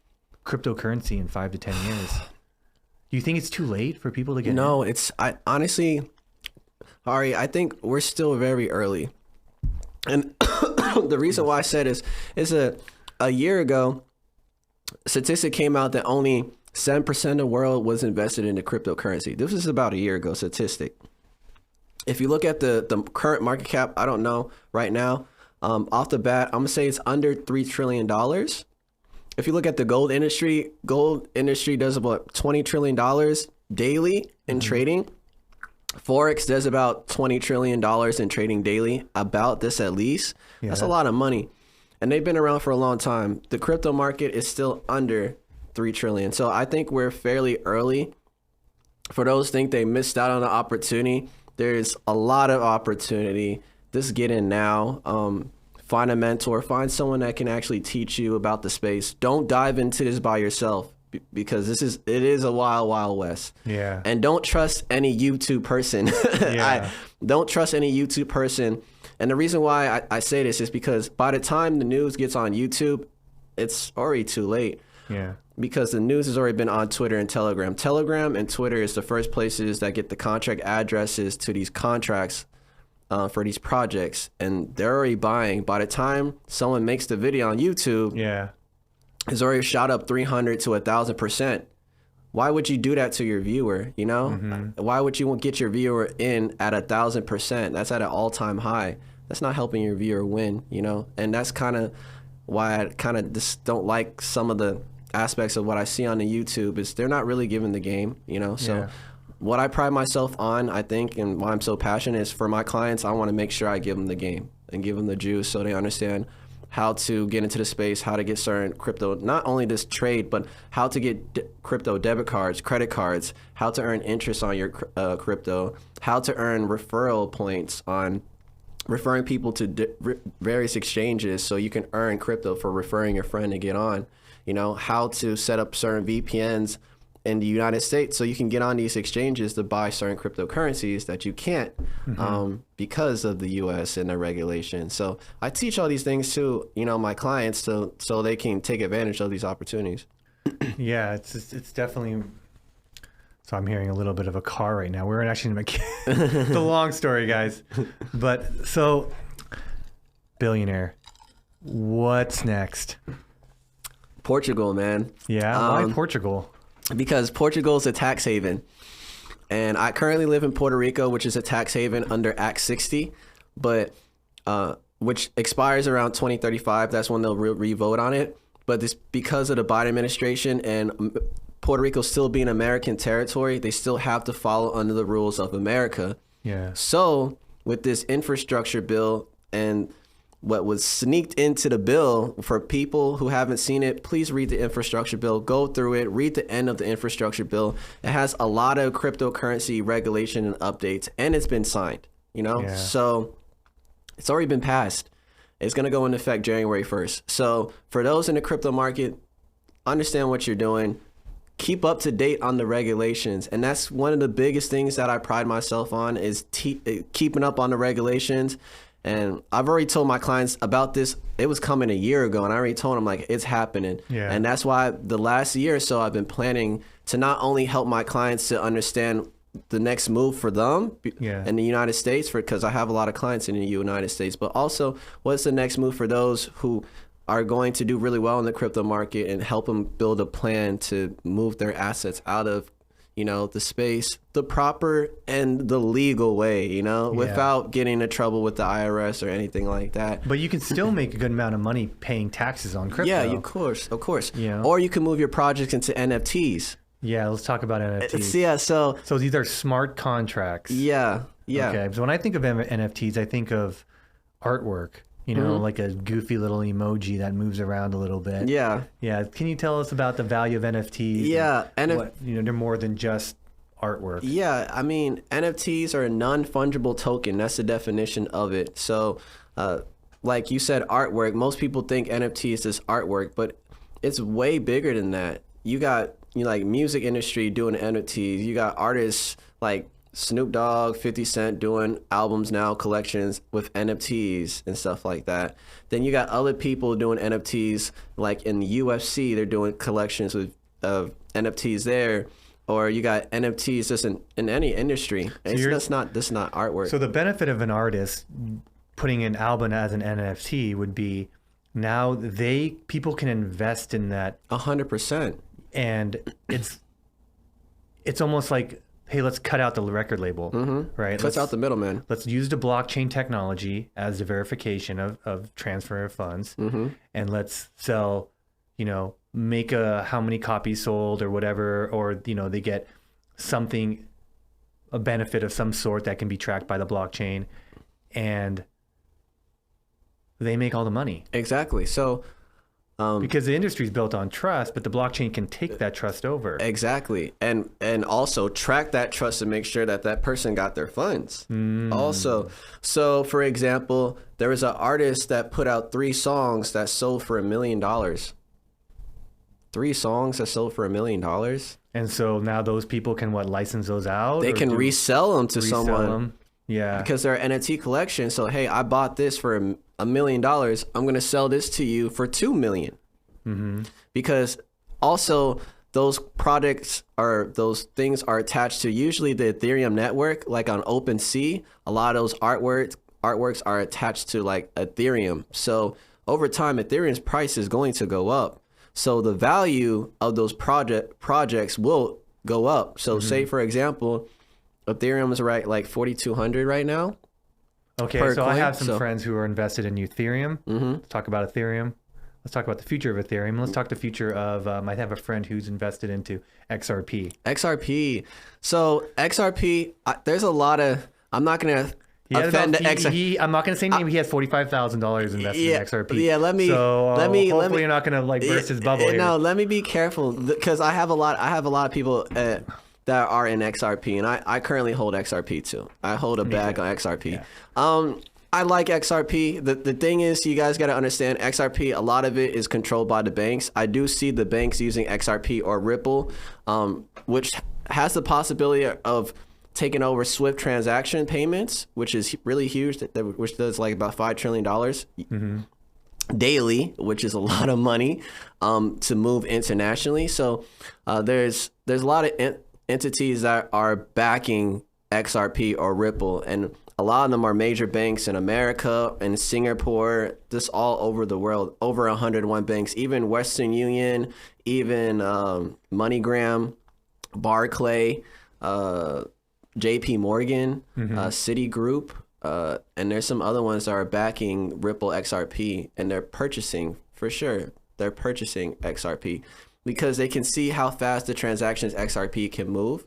cryptocurrency in 5 to 10 years? Do you think it's too late for people to get in? I honestly, Ari, I think we're still very early. And the reason why I said is a year ago, a statistic came out that only 7% of the world was invested into cryptocurrency. This was about a year ago statistic. If you look at the current market cap, I don't know right now, off the bat, I'm gonna say it's under $3 trillion. If you look at the gold industry does about $20 trillion daily in trading. Forex does about $20 trillion in trading daily, about this at least. Yeah. That's a lot of money. And they've been around for a long time. The crypto market is still under $3 trillion. So I think we're fairly early. For those who think they missed out on the opportunity, there's a lot of opportunity. Just get in now. Find a mentor, find someone that can actually teach you about the space. Don't dive into this by yourself, because it is a wild, wild west. Yeah. And don't trust any YouTube person. Don't trust any YouTube person. And the reason why I say this is because by the time the news gets on YouTube, it's already too late. Yeah. Because the news has already been on Twitter and Telegram. Telegram and Twitter is the first places that get the contract addresses to these contracts for these projects, and they're already buying. By the time someone makes the video on YouTube, it's already shot up 300 to 1,000%. Why would you do that to your viewer? You know, why would you get your viewer in at 1,000%? That's at an all-time high. That's not helping your viewer win. You know, and that's kind of why I kind of just don't like some of the aspects of what I see on the YouTube. Is they're not really giving the game. You know, so. What I pride myself on, I think, and why I'm so passionate is for my clients, I want to make sure I give them the game and give them the juice so they understand how to get into the space, how to get certain crypto, not only this trade, but how to get crypto debit cards, credit cards, how to earn interest on your crypto, how to earn referral points on referring people to various exchanges so you can earn crypto for referring your friend to get on, you know, how to set up certain VPNs in the United States, so you can get on these exchanges to buy certain cryptocurrencies that you can't because of the U.S. and the regulation. So I teach all these things to my clients so they can take advantage of these opportunities. Yeah, it's definitely. So I'm hearing a little bit of a car right now. We're actually in it's a long story, guys. But so, Billionaire, what's next? Portugal, man. Yeah, why Portugal? Because Portugal is a tax haven. And I currently live in Puerto Rico, which is a tax haven under Act 60, but which expires around 2035. That's when they'll re-vote on it. But this, because of the Biden administration and Puerto Rico still being American territory, they still have to follow under the rules of America. Yeah. So with this infrastructure bill and what was sneaked into the bill, for people who haven't seen it, please read the infrastructure bill, go through it, read the end of the infrastructure bill. It has a lot of cryptocurrency regulation and updates, and it's been signed, Yeah. So it's already been passed. It's going to go into effect January 1st. So for those in the crypto market, understand what you're doing. Keep up to date on the regulations. And that's one of the biggest things that I pride myself on is keeping up on the regulations. And I've already told my clients about this. It was coming a year ago, and I already told them, like, it's happening. Yeah. And that's why the last year or so I've been planning to not only help my clients to understand the next move for them in the United States, because I have a lot of clients in the United States, but also what's the next move for those who are going to do really well in the crypto market, and help them build a plan to move their assets out of the space the proper and the legal way, without getting into trouble with the IRS or anything like that. But you can still make a good amount of money paying taxes on crypto. Yeah, of course. Or you can move your projects into NFTs. Yeah, let's talk about NFTs. Yeah, so these are smart contracts. Yeah. Okay, so when I think of NFTs, I think of artwork. Like a goofy little emoji that moves around a little bit. Yeah. Yeah. Can you tell us about the value of NFTs? Yeah. They're more than just artwork. Yeah. I mean, NFTs are a non-fungible token. That's the definition of it. So, like you said, artwork, most people think NFT is just artwork, but it's way bigger than that. You got, like music industry doing NFTs. You got artists like Snoop Dogg, 50 Cent doing albums now, collections with NFTs and stuff like that. Then you got other people doing NFTs, like in the UFC, they're doing collections with NFTs there. Or you got NFTs just in any industry. That's not artwork. So the benefit of an artist putting an album as an NFT would be now people can invest in that 100%. And it's almost like, hey, let's cut out the record label, right? Cuts out the middleman. Let's use the blockchain technology as the verification of transfer of funds, and let's sell, make how many copies sold or whatever, or they get a benefit of some sort that can be tracked by the blockchain, and they make all the money. Exactly. So. Because the industry is built on trust, but the blockchain can take that trust over. Exactly. And also track that trust and make sure that person got their funds. Also. So, for example, there was an artist that put out 3 songs that sold for $1 million. 3 songs that sold for $1 million. And so now those people can license those out? They can resell them to someone. Yeah. Because they're an NFT collection. So, hey, I bought this for $1 million. I'm going to sell this to you for $2 million. Because also those things are attached to usually the Ethereum network, like on OpenSea. A lot of those artworks are attached to like Ethereum. So over time, Ethereum's price is going to go up. So the value of those projects will go up. So say, for example, Ethereum is like 4,200 right now. Okay, so coin. I have some friends who are invested in Ethereum. Let's talk about Ethereum. Let's talk about the future of Ethereum. Let's talk the future of, I have a friend who's invested into XRP. XRP. So XRP, there's a lot of, I'm not going to offend the XRP. I'm not going to say name. He has $45,000 invested in XRP. Yeah, let me. Hopefully you're not going to burst his bubble here. No, let me be careful because I have a lot of people that are in XRP, and I currently hold XRP too. I hold a bag on XRP. Yeah. I like XRP. The thing is, you guys got to understand, XRP, a lot of it is controlled by the banks. I do see the banks using XRP or Ripple, which has the possibility of taking over Swift transaction payments, which is really huge, which does like about $5 trillion daily, which is a lot of money to move internationally. So there's a lot of entities that are backing XRP or Ripple, and a lot of them are major banks in America and Singapore, just all over the world, over 101 banks, even Western Union, even MoneyGram, Barclay, JP Morgan, Citigroup, and there's some other ones that are backing Ripple XRP, and they're purchasing, for sure, they're purchasing XRP because they can see how fast the transactions XRP can move.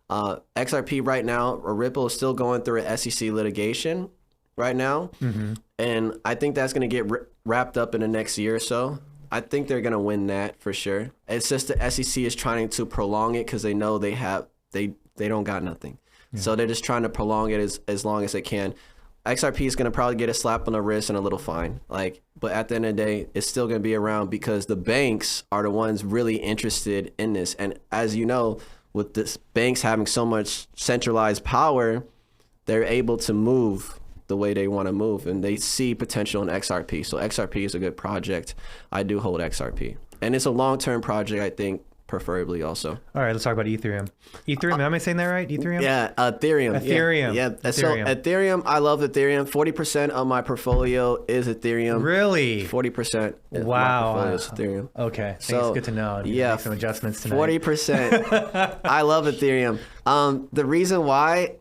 XRP right now, or Ripple, is still going through an SEC litigation right now. And I think that's going to get wrapped up in the next year or so. I think they're going to win that for sure. It's just the SEC is trying to prolong it because they know they don't got nothing. So they're just trying to prolong it as long as they can. XRP is going to probably get a slap on the wrist and a little fine. But at the end of the day, it's still going to be around because the banks are the ones really interested in this. And as you know, with this banks having so much centralized power, they're able to move the way they want to move, and they see potential in XRP. So XRP is a good project. I do hold XRP, and it's a long-term project, I think, preferably also. All right, let's talk about Ethereum. Ethereum, am I saying that right? Ethereum? Yeah, Ethereum. Ethereum. Yeah. So Ethereum, I love Ethereum. 40% of my portfolio is Ethereum. Really? 40%. Wow. My portfolio is Ethereum. Okay. So good to know. Yeah. Make some adjustments tonight. 40%. I love Ethereum. The reason why,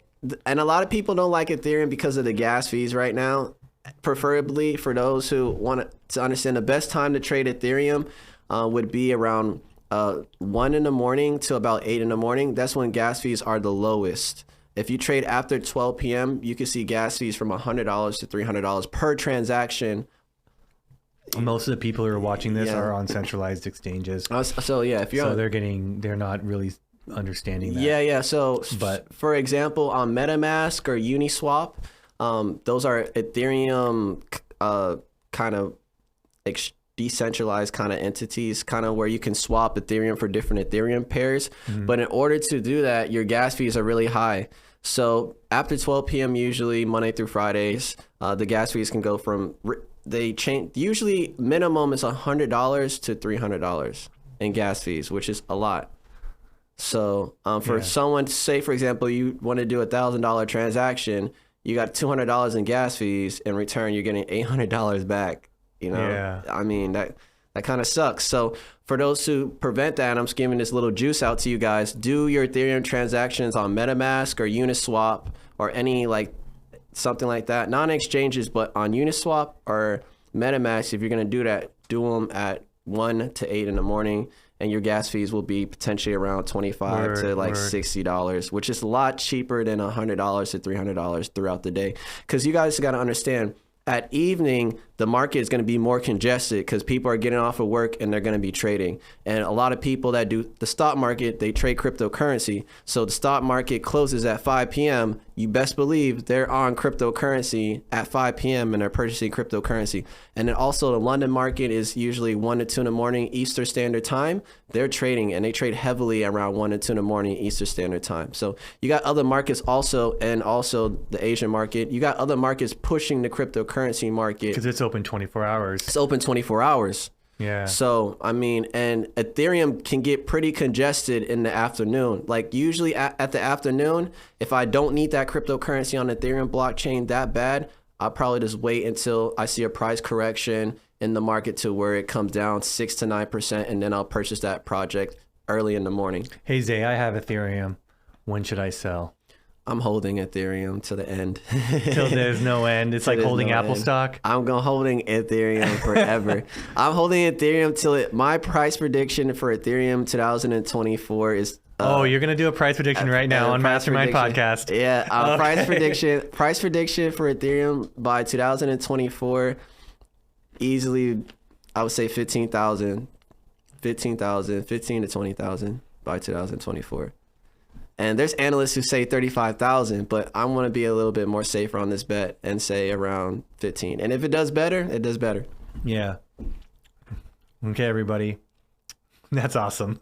and a lot of people don't like Ethereum because of the gas fees right now. Preferably for those who want to understand, the best time to trade Ethereum would be around 1 in the morning to about 8 in the morning. That's when gas fees are the lowest. If you trade after 12 p.m., you can see gas fees from $100 to $300 per transaction. Most of the people who are watching this are on centralized exchanges. So yeah, if you're they're not really understanding that. Yeah. So, for example, on MetaMask or Uniswap, those are Ethereum kind of decentralized kind of entities, kind of where you can swap Ethereum for different Ethereum pairs. But in order to do that, your gas fees are really high. So after 12 p.m., usually Monday through Fridays, the gas fees can go from, they change, usually minimum is $100 to $300 in gas fees, which is a lot. So for someone, say for example, you want to do $1,000 transaction, you got $200 in gas fees. In return, you're getting $800 back. You know, I mean, that kind of sucks. So for those who prevent that, I'm just giving this little juice out to you guys. Do your Ethereum transactions on MetaMask or Uniswap or any something like that. Not on exchanges, but on Uniswap or MetaMask. If you're going to do that, do them at 1 to 8 in the morning, and your gas fees will be potentially around $25 to $60, which is a lot cheaper than $100 to $300 throughout the day. Because you guys got to understand, at evening, the market is going to be more congested because people are getting off of work and they're going to be trading. And a lot of people that do the stock market, they trade cryptocurrency. So the stock market closes at 5 p.m. You best believe they're on cryptocurrency at 5 p.m. and they're purchasing cryptocurrency. And then also the London market is usually 1 to 2 in the morning Eastern Standard Time. They're trading, and they trade heavily around 1 to 2 in the morning Eastern Standard Time. So you got other markets also, and also the Asian market. You got other markets pushing the cryptocurrency market. Because it's open 24 hours. It's open 24 hours. Yeah. So, I mean, and Ethereum can get pretty congested in the afternoon. Like usually at the afternoon, if I don't need that cryptocurrency on Ethereum blockchain that bad, I'll probably just wait until I see a price correction in the market to where it comes down 6 to 9%, and then I'll purchase that project early in the morning. Hey, Zay, I have Ethereum. When should I sell? I'm holding Ethereum to the end. Till there's no end. It's like holding Apple stock. I'm holding Ethereum forever. I'm holding Ethereum till my price prediction for Ethereum 2024 is. You're gonna do a price prediction right now on Mastermind Podcast. Yeah, okay. Price prediction for Ethereum by 2024. Easily, I would say 15,000, 15 to 20,000 by 2024. And there's analysts who say 35,000, but I want to be a little bit more safer on this bet and say around 15. And if it does better, it does better. Yeah. Okay, everybody. That's awesome.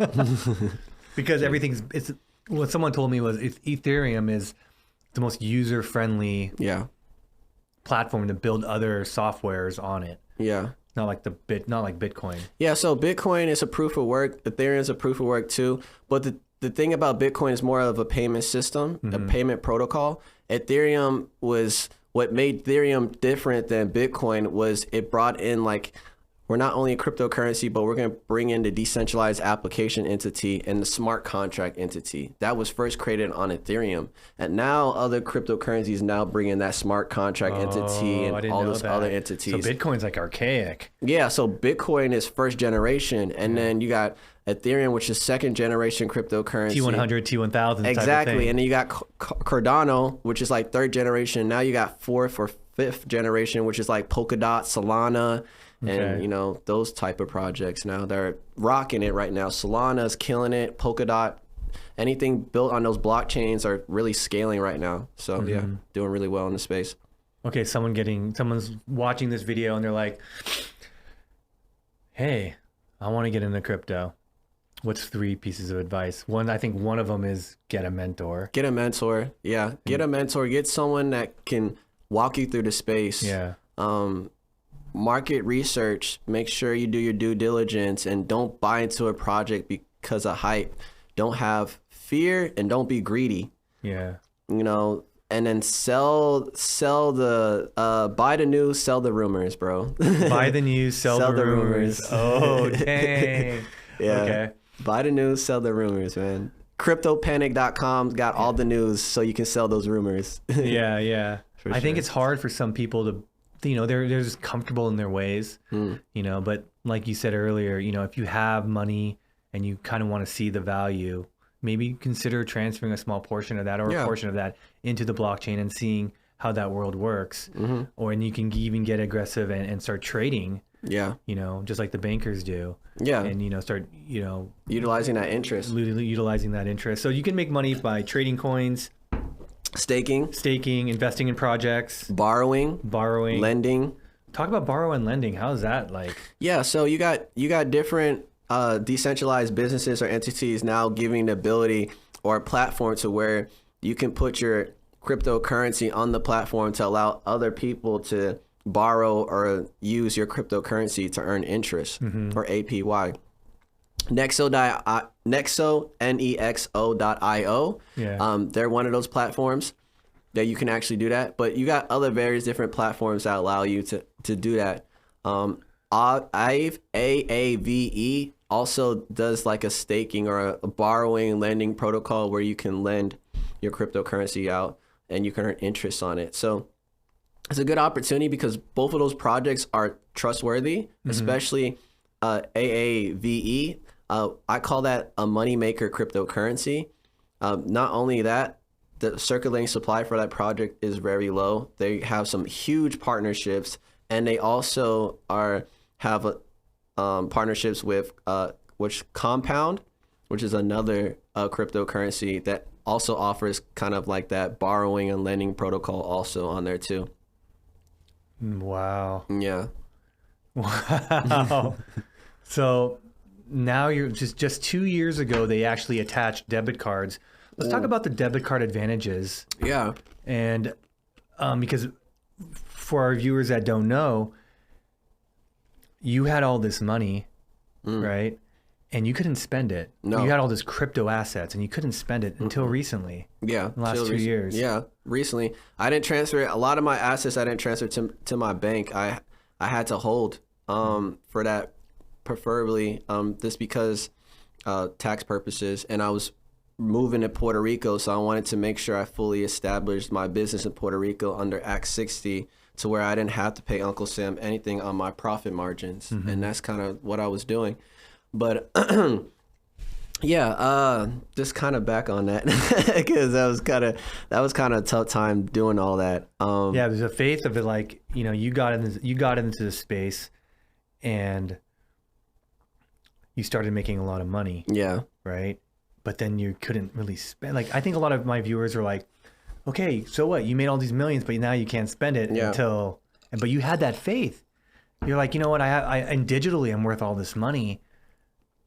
Because what someone told me was Ethereum is the most user-friendly platform to build other softwares on it. Yeah. Not like Bitcoin. Yeah, so Bitcoin is a proof of work. Ethereum is a proof of work too. But the thing about Bitcoin is more of a payment system, a payment protocol. Ethereum was what made Ethereum different than Bitcoin was it brought in like, we're not only a cryptocurrency, but we're going to bring in the decentralized application entity and the smart contract entity. That was first created on Ethereum. And now other cryptocurrencies now bring in that smart contract entity and all those other entities. So Bitcoin's like archaic. Yeah, so Bitcoin is first generation. And then you got Ethereum, which is second generation cryptocurrency. T100, T1000. Exactly. And then you got Cardano, which is like third generation. Now you got fourth or fifth generation, which is like Polkadot, Solana. And, you know, those type of projects now, they're rocking it right now. Solana's killing it. Polkadot, anything built on those blockchains are really scaling right now. So, yeah, doing really well in the space. Okay, someone's watching this video and they're like, hey, I want to get into crypto. What's 3 pieces of advice? I think one of them is get a mentor. Get a mentor. Yeah, get a mentor. Get someone that can walk you through the space. Yeah. Market research, make sure you do your due diligence and don't buy into a project because of hype. Don't have fear and don't be greedy. Yeah. You know, and then sell the buy the news, sell the rumors, bro. Buy the news, sell the rumors. Oh, dang. Yeah. Okay. Buy the news, sell the rumors, man. CryptoPanic.com's got all the news so you can sell those rumors. Yeah. I think it's hard for some people to, you know, they're just comfortable in their ways, you know, but like you said earlier, you know, if you have money and you kind of want to see the value, maybe consider transferring a small portion of that or a portion of that into the blockchain and seeing how that world works. Or, and you can even get aggressive and start trading, you know, just like the bankers do. And, you know, start, you know, utilizing that interest. So you can make money by trading coins, staking, investing in projects, borrowing, lending. Talk about borrow and lending. How is that like? Yeah, so you got different decentralized businesses or entities now giving the ability or a platform to where you can put your cryptocurrency on the platform to allow other people to borrow or use your cryptocurrency to earn interest or APY. Nexo, Nexo.io. They're one of those platforms that you can actually do that. But you got other various different platforms that allow you to do that. AAVE also does like a staking or a borrowing and lending protocol where you can lend your cryptocurrency out and you can earn interest on it. So it's a good opportunity because both of those projects are trustworthy, especially AAVE. I call that a moneymaker cryptocurrency. Not only that, the circulating supply for that project is very low. They have some huge partnerships, and they also have partnerships with which Compound, which is another cryptocurrency that also offers kind of like that borrowing and lending protocol also on there too. Wow. Yeah. Wow. So now you're just 2 years ago, they actually attached debit cards. Let's talk about the debit card advantages. Yeah. And because for our viewers that don't know, you had all this money, right? And you couldn't spend it. No. You had all this crypto assets and you couldn't spend it until recently. Yeah. The last 2 years. Yeah. Recently. I didn't transfer it. A lot of my assets I didn't transfer to my bank. I had to hold for that, preferably just because tax purposes. And I was moving to Puerto Rico, so I wanted to make sure I fully established my business in Puerto Rico under Act 60 to where I didn't have to pay Uncle Sam anything on my profit margins. And that's kind of what I was doing. But yeah, just kind of back on that because that was kind of a tough time doing all that. Yeah, there's a faith of it, like, you know, you got into the space and you started making a lot of money. Yeah. Right. but then you couldn't really spend. Like, I think a lot of my viewers are like, okay, so what? You made all these millions, but now you can't spend it but you had that faith. You're like, you know what? And digitally, I'm worth all this money,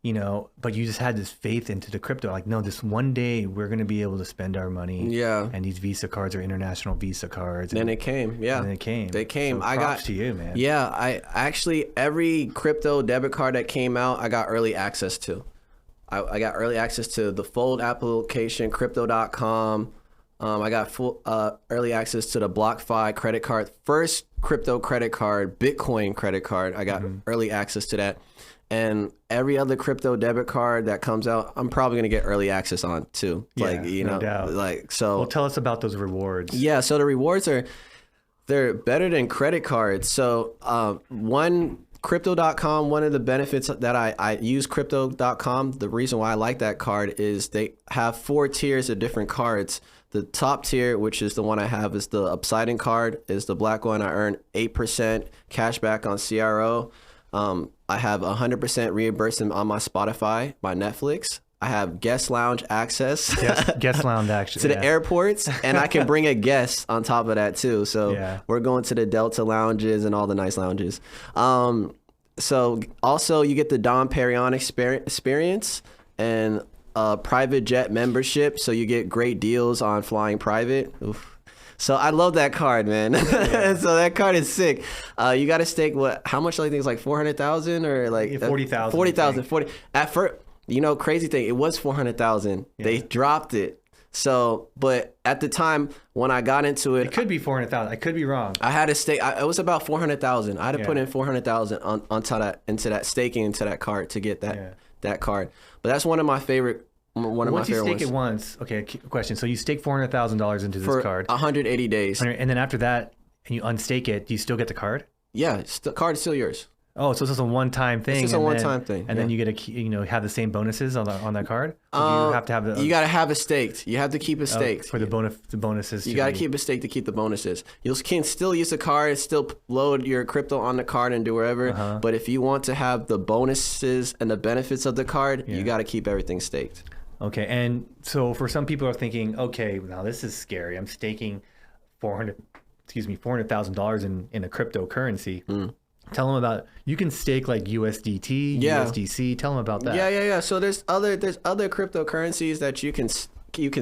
you know, but you just had this faith into the crypto. Like, no, this one day we're going to be able to spend our money. Yeah. And these Visa cards are international Visa cards. And it came. Yeah. And it came. They came. So props to you, man. Yeah. I actually, every crypto debit card that came out, I got early access to. I got early access to the Fold application, crypto.com. I got full early access to the BlockFi credit card, first crypto credit card, Bitcoin credit card. I got early access to that. And every other crypto debit card that comes out, I'm probably going to get early access on too. Yeah, like, you know, no doubt. like, so. Well, tell us about those rewards. Yeah. So the rewards they're better than credit cards. So Crypto.com, one of the benefits that I use Crypto.com, the reason why I like that card is they have 4 tiers of different cards. The top tier, which is the one I have, is the Upsiding card, is the black one. I earn 8% cash back on CRO. I have 100% reimbursement on my Spotify, my Netflix. I have guest lounge access. Guest lounge access to the airports, and I can bring a guest on top of that too. So we're going to the Delta lounges and all the nice lounges. So also you get the Dom Perignon experience and private jet membership. So you get great deals on flying private. Oof. So I love that card, man. So that card is sick. You got to stake how much? I think it's like 400,000 or like 40,000. 40,000. At first, you know, crazy thing, it was 400,000. They dropped it. So, but at the time when I got into it, it could be 400,000. I could be wrong. I had to stake. It was about 400,000. I had to put in 400,000 into that staking into that card to get that card. But that's one of my favorite. Once you stake it once, okay. Question. So you stake $400,000 into this card 180 days, and then after that, and you unstake it. Do you still get the card? Yeah, the card is still yours. Oh, so it's just a one-time thing. It's just a one-time thing, and then you get have the same bonuses on that card. You have to have you got to have it staked. You have to keep it staked for the bonuses. You got to keep it staked to keep the bonuses. You can still use the card, still load your crypto on the card and do whatever. But if you want to have the bonuses and the benefits of the card, you got to keep everything staked. Okay, and so for some people are thinking, okay, now this is scary. I'm staking $400,000 in a cryptocurrency. Tell them about, you can stake like USDT, USDC. Tell them about that. Yeah. So there's other cryptocurrencies that you can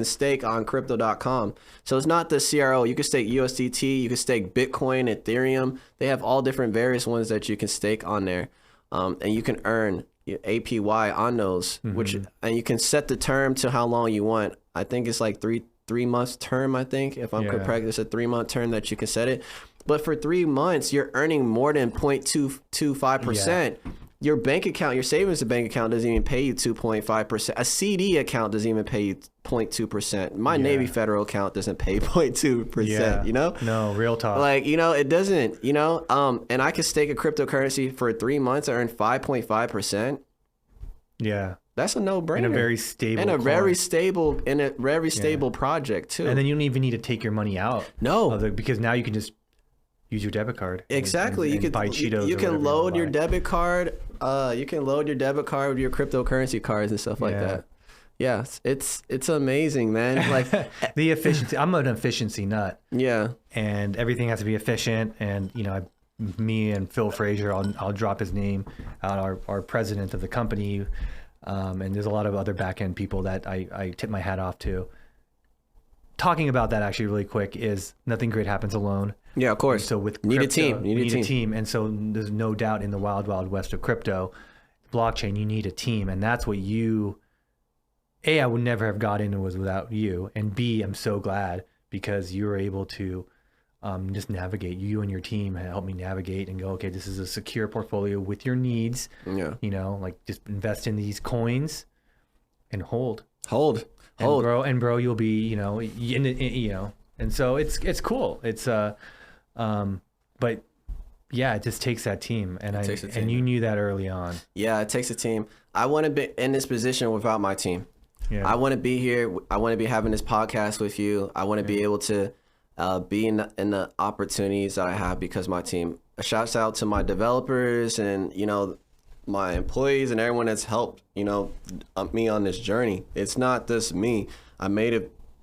stake on crypto.com. So it's not the CRO. You can stake USDT, you can stake Bitcoin, Ethereum. They have all different various ones that you can stake on there. And you can earn APY on those, and you can set the term to how long you want. I think it's like 3 months term. I think if I'm correct, it's a 3-month term that you can set it. But for 3 months, you're earning more than 0.225%. Your bank account, your savings bank account doesn't even pay you 2.5%. A CD account doesn't even pay you 0.2%. My Navy Federal account doesn't pay 0.2%, you know? No, real talk. Like, you know, it doesn't, you know? And I could stake a cryptocurrency for 3 months, I earn 5.5%. Yeah. That's a no-brainer. And a very stable very stable project too. And then you don't even need to take your money out. No. Because now you can just use your debit card. Exactly. And you can buy Cheetos. You can load your debit card. You can load your debit card with your cryptocurrency cards and stuff like that. Yeah, it's amazing, man. Like the efficiency. I'm an efficiency nut. Yeah. And everything has to be efficient. And you know, me and Phil Frazier, I'll drop his name, our president of the company. And there's a lot of other back end people that I tip my hat off to. Talking about that actually really quick is nothing great happens alone. Yeah, of course. And so with you crypto, need a team. And so there's no doubt in the wild west of crypto, blockchain, you need a team. And that's what I would never have got into was without you. And B, I'm so glad because you were able to just navigate. You and your team helped me navigate and go, okay, this is a secure portfolio with your needs. Yeah. You know, like just invest in these coins and hold. And bro, you'll be, you know, and so it's cool. It's but yeah, it just takes that team, and you knew that early on. Yeah, it takes a team. I want to be in this position without my team. Yeah. I want to be here. I want to be having this podcast with you. I want to be able to be in the opportunities that I have because my team. A shouts out to my developers and, you know, my employees and everyone that's helped, me on this journey. It's not just me. I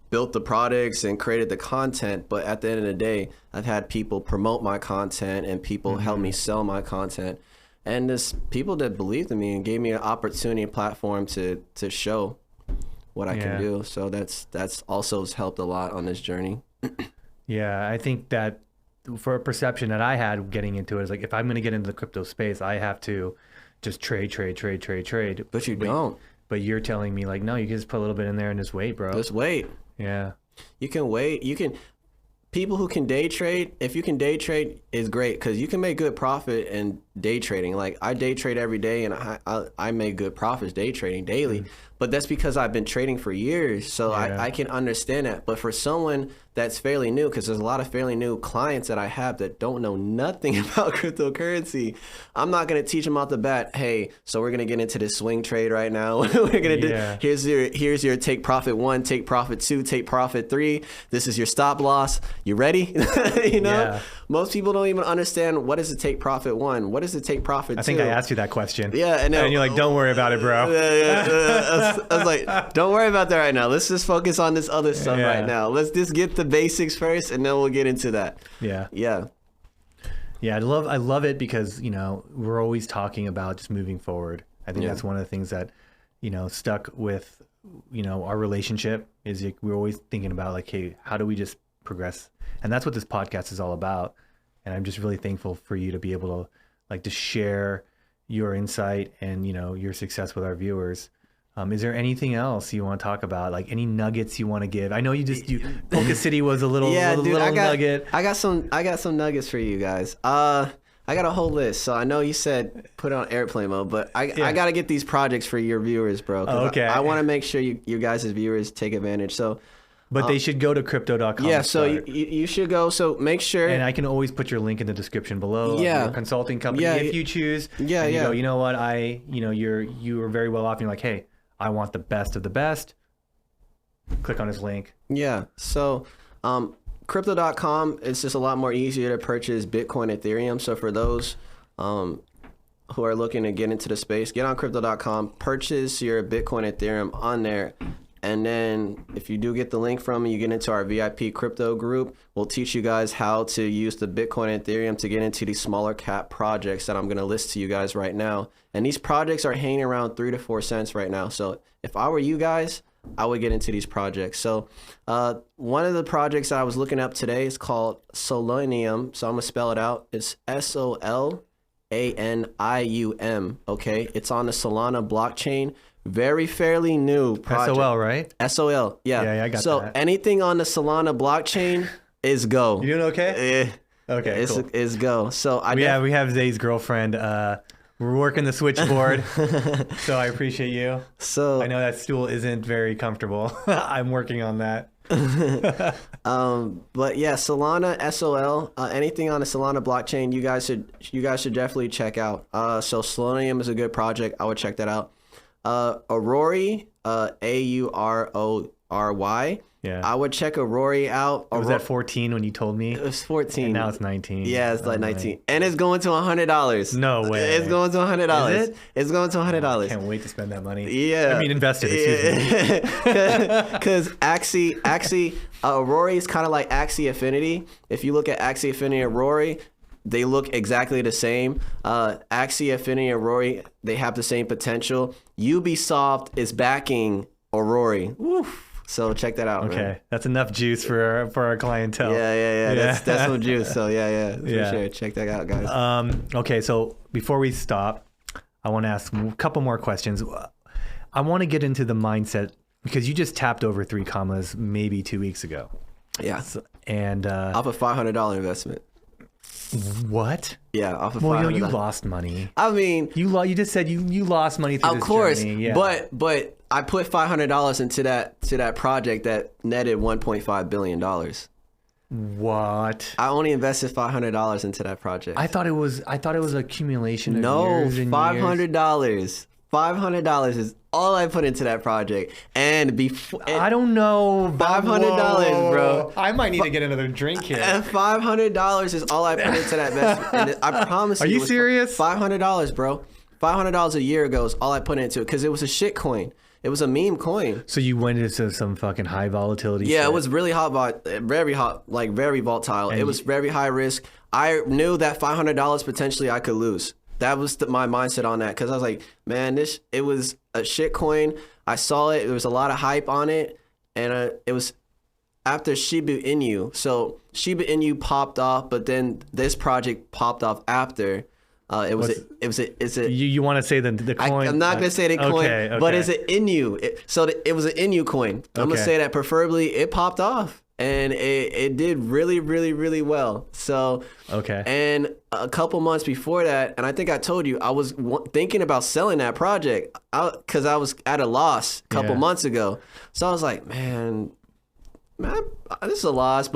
built the products and created the content, but at the end of the day, I've had people promote my content and people help me sell my content. And just people that believed in me and gave me an opportunity, a platform to show what I can do. So that's also has helped a lot on this journey. Yeah, I think that for a perception that I had getting into it is like, if I'm going to get into the crypto space, I have to just trade. But you don't. But you're telling me like, no, you can just put a little bit in there and just wait, bro. Just wait. Yeah. You can wait. People who can day trade, if you can day trade, is great because you can make good profit in day trading. Like I day trade every day and I make good profits day trading daily. But that's because I've been trading for years. So I can understand that. But for someone that's fairly new, because there's a lot of fairly new clients that I have that don't know nothing about cryptocurrency, I'm not going to teach them off the bat, hey, so we're going to get into this swing trade right now. We're going to do, here's your take profit 1, take profit 2, take profit 3. This is your stop loss. You ready? Most people don't even understand what is the take profit 1, what is the take profit 2. I think I asked you that question. Yeah, and you're like, don't worry about it, bro. I was like, don't worry about that right now. Let's just focus on this other stuff right now. Let's just get the basics first, and then we'll get into that. Yeah. I love it because we're always talking about just moving forward. I think that's one of the things that stuck with our relationship is we're always thinking about like, hey, how do we just progress? And that's what this podcast is all about. And I'm just really thankful for you to be able to like to share your insight and your success with our viewers. Is there anything else you want to talk about? Like any nuggets you want to give? I know Polka City was a little nugget. I got some nuggets for you guys. I got a whole list. So I know you said put it on airplane mode, but I got to get these projects for your viewers, bro. Okay. I want to make sure you guys as viewers take advantage. So. But they should go to crypto.com. Yeah, so you should go. So make sure. And I can always put your link in the description below. Your consulting company if you choose. Yeah, you go, you know what? You are very well off. And you're like, hey, I want the best of the best. Click on his link. Yeah. So crypto.com is just a lot more easier to purchase Bitcoin, Ethereum. So for those who are looking to get into the space, get on crypto.com, purchase your Bitcoin, Ethereum on there. And then if you do get the link from me, you get into our VIP crypto group. We'll teach you guys how to use the Bitcoin and Ethereum to get into these smaller cap projects that I'm going to list to you guys right now. And these projects are hanging around 3 to 4 cents right now. So if I were you guys, I would get into these projects. So one of the projects that I was looking up today is called Solanium. So I'm going to spell it out. It's Solanium. Okay. It's on the Solana blockchain. Very fairly new project. SOL, right? SOL, yeah. Yeah, I got that. So anything on the Solana blockchain is go. You doing okay? Okay, cool. Is go. So we have Zay's girlfriend. We're working the switchboard, so I appreciate you. So I know that stool isn't very comfortable. I'm working on that. But yeah, Solana, SOL, anything on the Solana blockchain, you guys should definitely check out. So Solanium is a good project. I would check that out. Aurory, Aurory. Yeah. I would check Aurory out. It was at 14 when you told me. It was 14. And now it's 19. Yeah, it's like 19. And it's going to $100. No way. It's going to $100. Is it? It's going to $100. I can't wait to spend that money. Yeah. I mean, invest it, excuse me. Because Axie, Aurory is kind of like Axie Affinity. If you look at Axie Affinity and Aurory, they look exactly the same. Axie Affinity and Aurory, they have the same potential. Ubisoft is backing Aurory. Woof. So check that out. Okay, man. That's enough juice for our clientele. Yeah. That's some juice. So yeah. For sure. Check that out, guys. Okay, so before we stop, I want to ask a couple more questions. I want to get into the mindset because you just tapped over 3 commas maybe 2 weeks ago. Yeah. So, and off a $500 investment. What? Yeah, off of $500. Well, you lost money. I mean, you just said you lost money through this journey. Of course, but I put $500 into that project that netted $1.5 billion. What? I only invested $500 into that project. I thought it was accumulation of years and $500. $500 is all I put into that project. And before I don't know. $500, bro. I might need to get another drink here. And $500 is all I put into that investment. And I promise you. Are you serious? $500, bro. $500 a year ago is all I put into it because it was a shit coin. It was a meme coin. So you went into some fucking high volatility. Yeah, shit. it was really very hot, like very volatile. It was very high risk. I knew that $500 potentially I could lose. That was my mindset on that because I was like, man, it was a shit coin. I saw it. There was a lot of hype on it, and it was after Shiba Inu. So Shiba Inu popped off, but then this project popped off after. You want to say the coin? I'm not gonna say the coin, okay. but it's an Inu. It was an Inu coin. I'm gonna say that preferably it popped off and it did really, really, really well. So and a couple months before that, and I think I told you I was thinking about selling that project because I was at a loss a couple months ago. So I was like, man, this is a loss,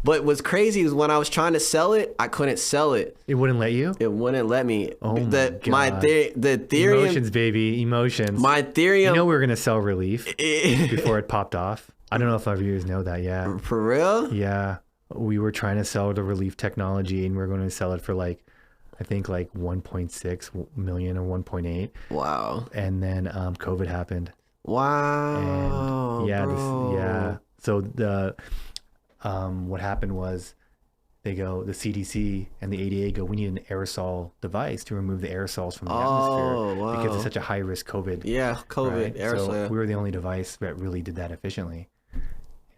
But what's crazy is when I was trying to sell it, I couldn't sell it. It wouldn't let you? It wouldn't let me. Oh my God. The Ethereum. Emotions, baby. Emotions. My Ethereum. You know we were going to sell Relief before it popped off. I don't know if our viewers know that yet. For real? Yeah. We were trying to sell the Relief technology and we were going to sell it for I think 1.6 million or 1.8. Wow. And then COVID happened. Wow. And so what happened was the CDC and the ADA go, we need an aerosol device to remove the aerosols from the atmosphere because it's such a high risk COVID. Yeah, COVID, right? aerosol. So we were the only device that really did that efficiently.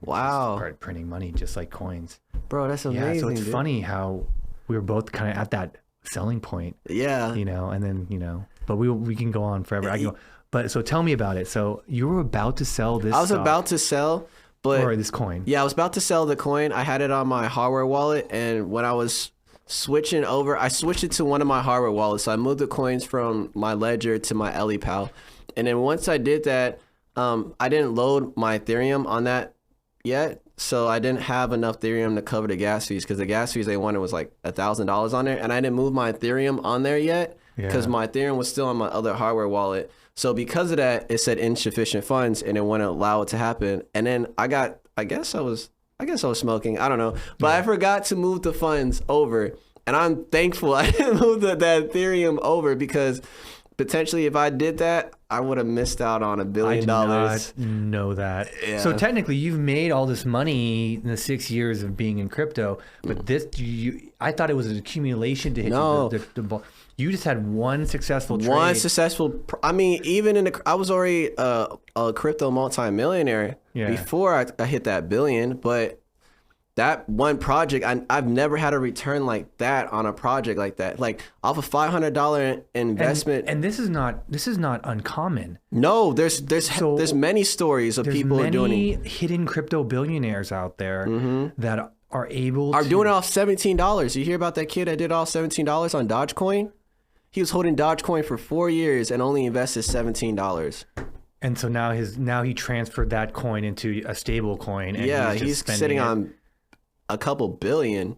Wow. Started printing money just like coins. Bro, that's amazing. Yeah, so it's funny how we were both kind of at that selling point. Yeah. And then, but we can go on forever. I can go, but so tell me about it. So you were about to sell this. I was about to sell. Or this coin. Yeah, I was about to sell the coin. I had it on my hardware wallet, and when I was switching over, I switched it to one of my hardware wallets. So I moved the coins from my Ledger to my EliPal. And then once I did that, I didn't load my Ethereum on that yet. So I didn't have enough Ethereum to cover the gas fees because the gas fees they wanted was like $1,000 on there. And I didn't move my Ethereum on there yet because my Ethereum was still on my other hardware wallet. So because of that, it said insufficient funds and it wouldn't allow it to happen. And then I guess I was smoking. I don't know. But I forgot to move the funds over. And I'm thankful I didn't move that Ethereum over because potentially if I did that, I would have missed out on $1 billion. I did not know that. Yeah. So technically you've made all this money in the 6 years of being in crypto, but I thought it was an accumulation to hit the ball. You just had one successful trade. I mean, even I was already a crypto multi-millionaire before I hit that billion, but that one project, I've never had a return like that on a project like that. Like off a $500 investment. And this is not uncommon. No, there's many stories of people doing it. There's many hidden crypto billionaires out there that are doing it off $17. You hear about that kid that did all $17 on Dogecoin? He was holding Dogecoin for 4 years and only invested $17. And so now he transferred that coin into a stable coin. And he's sitting on a couple billion.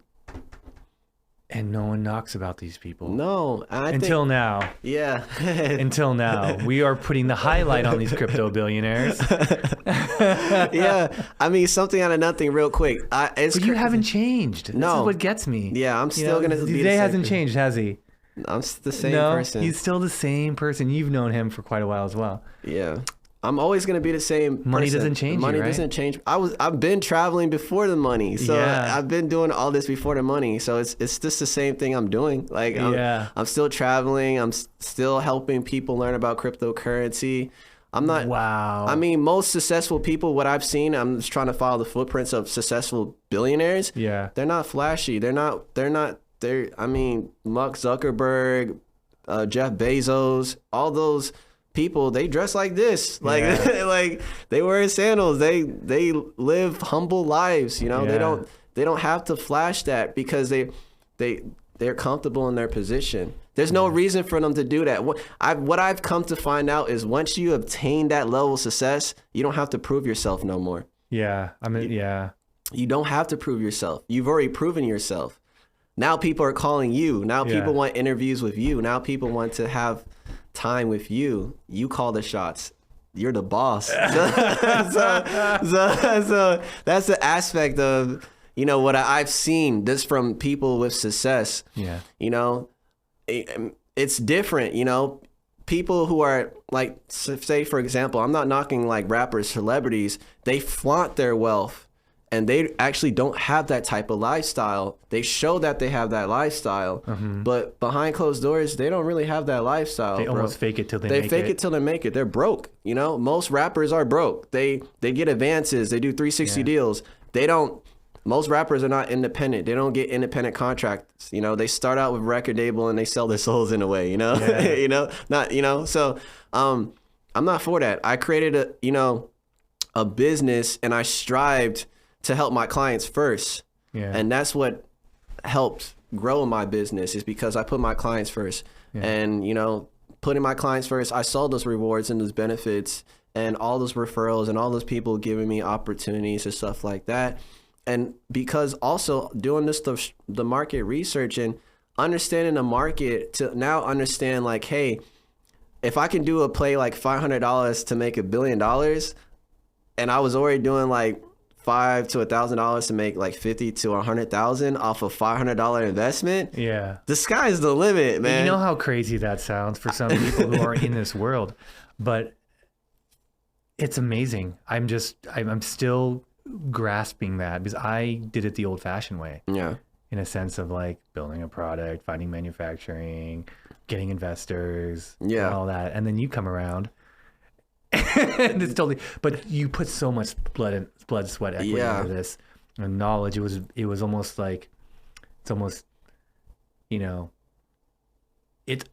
And no one knocks about these people. No. Until now. Yeah. Until now. We are putting the highlight on these crypto billionaires. Yeah. I mean, something out of nothing real quick. But you haven't changed. No. This is what gets me. Yeah, I'm still going to be Zay hasn't changed, has he? I'm the same person. He's still the same person. You've known him for quite a while as well. Yeah. I'm always going to be the same person. Money doesn't change. Money doesn't change. I've been traveling before the money. So I've been doing all this before the money. So it's just the same thing I'm doing. Like I'm still traveling. I'm still helping people learn about cryptocurrency. I'm not. Wow. I mean, most successful people, what I've seen, I'm just trying to follow the footprints of successful billionaires. Yeah. They're not flashy. I mean, Mark Zuckerberg, Jeff Bezos, all those people, they dress like this. Like, like they wear sandals. They live humble lives. You know, they don't have to flash that because they're comfortable in their position. There's no reason for them to do that. What I've come to find out is once you obtain that level of success, you don't have to prove yourself no more. Yeah. I mean, You don't have to prove yourself. You've already proven yourself. Now people are calling you. Now people want interviews with you. Now people want to have time with you. You call the shots. You're the boss. So that's the aspect of, what I've seen this from people with success. Yeah. it's different, you know. People who are like, say for example, I'm not knocking like rappers, celebrities, they flaunt their wealth and they actually don't have that type of lifestyle. They show that they have that lifestyle, but behind closed doors, they don't really have that lifestyle. They almost fake it till they They make it. fake it till they make it. They're broke. You know, most rappers are broke. They get advances. They do 360 deals. They don't. Most rappers are not independent. They don't get independent contracts. You know, they start out with record label and they sell their souls in a way. You know, you know, not you know. So, I'm not for that. I created a business and I strived to help my clients first. Yeah. And that's what helped grow my business, is because I put my clients first. Yeah. And, you know, putting my clients first, I saw those rewards and those benefits and all those referrals and all those people giving me opportunities and stuff like that. And because also doing this, the market research and understanding the market to now understand like, hey, if I can do a play like $500 to make $1 billion, and I was already doing like $500 to $1,000 to make like $50,000 to $100,000 off a $500 investment. Yeah, the sky's the limit, man. You know how crazy that sounds for some people who aren't in this world, but it's amazing. I'm still grasping that because I did it the old-fashioned way. Yeah, in a sense of like building a product, finding manufacturing, getting investors, and all that, and then you come around. And it's totally, but you put so much blood, sweat, equity into this and knowledge. It was almost like, it's almost, you know, it's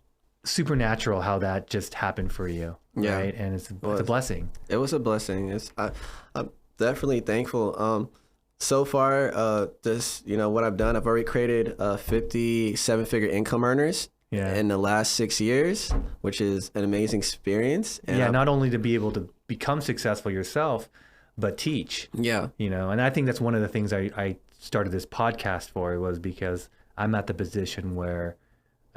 supernatural how that just happened for you. Yeah. Right. And it's a blessing. It was a blessing. I'm definitely thankful. So far, this, you know, what I've done, I've already created 50 7-figure income earners. Yeah. In the last 6 years, which is an amazing experience. And not only to be able to become successful yourself, but teach. Yeah. You know, and I think that's one of the things I started this podcast for, was because I'm at the position where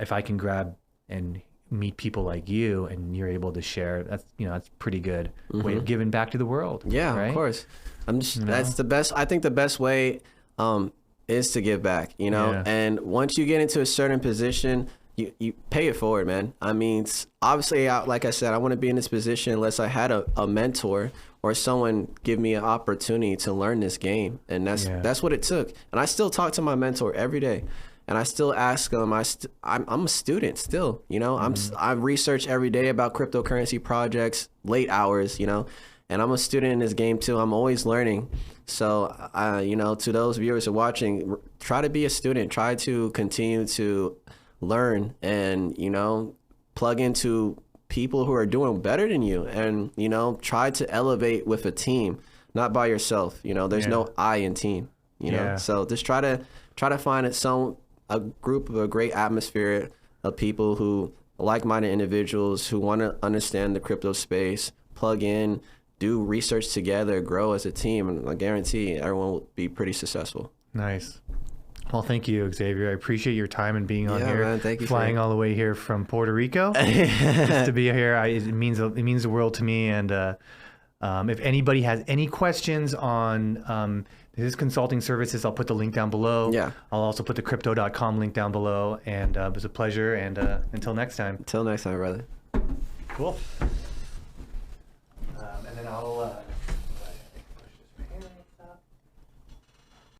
if I can grab and meet people like you and you're able to share, that's pretty good way of giving back to the world. Yeah, right? Of course. That's the best. I think the best way is to give back, you know, and once you get into a certain position, you pay it forward, man. I mean, obviously, like I said, I want to be in this position unless I had a mentor or someone give me an opportunity to learn this game. And that's what it took. And I still talk to my mentor every day. And I still ask them, I'm a student still, you know, I research every day about cryptocurrency projects, late hours, you know, and I'm a student in this game too. I'm always learning. So, you know, to those viewers who are watching, try to be a student, try to continue to learn and, you know, plug into people who are doing better than you, and, you know, try to elevate with a team, not by yourself. You know, there's no I in team, you know, so just try to find a group of a great atmosphere of people who like-minded individuals who want to understand the crypto space, plug in, do research together, grow as a team, and I guarantee everyone will be pretty successsul. Nice. Well, thank you, Xavier. I appreciate your time and being on here. Man, thank you. Flying all the way here from Puerto Rico just to be here. It means the world to me. And if anybody has any questions on his consulting services, I'll put the link down below. Yeah. I'll also put the crypto.com link down below. And it was a pleasure. And until next time. Until next time, brother. Cool. And then I'll.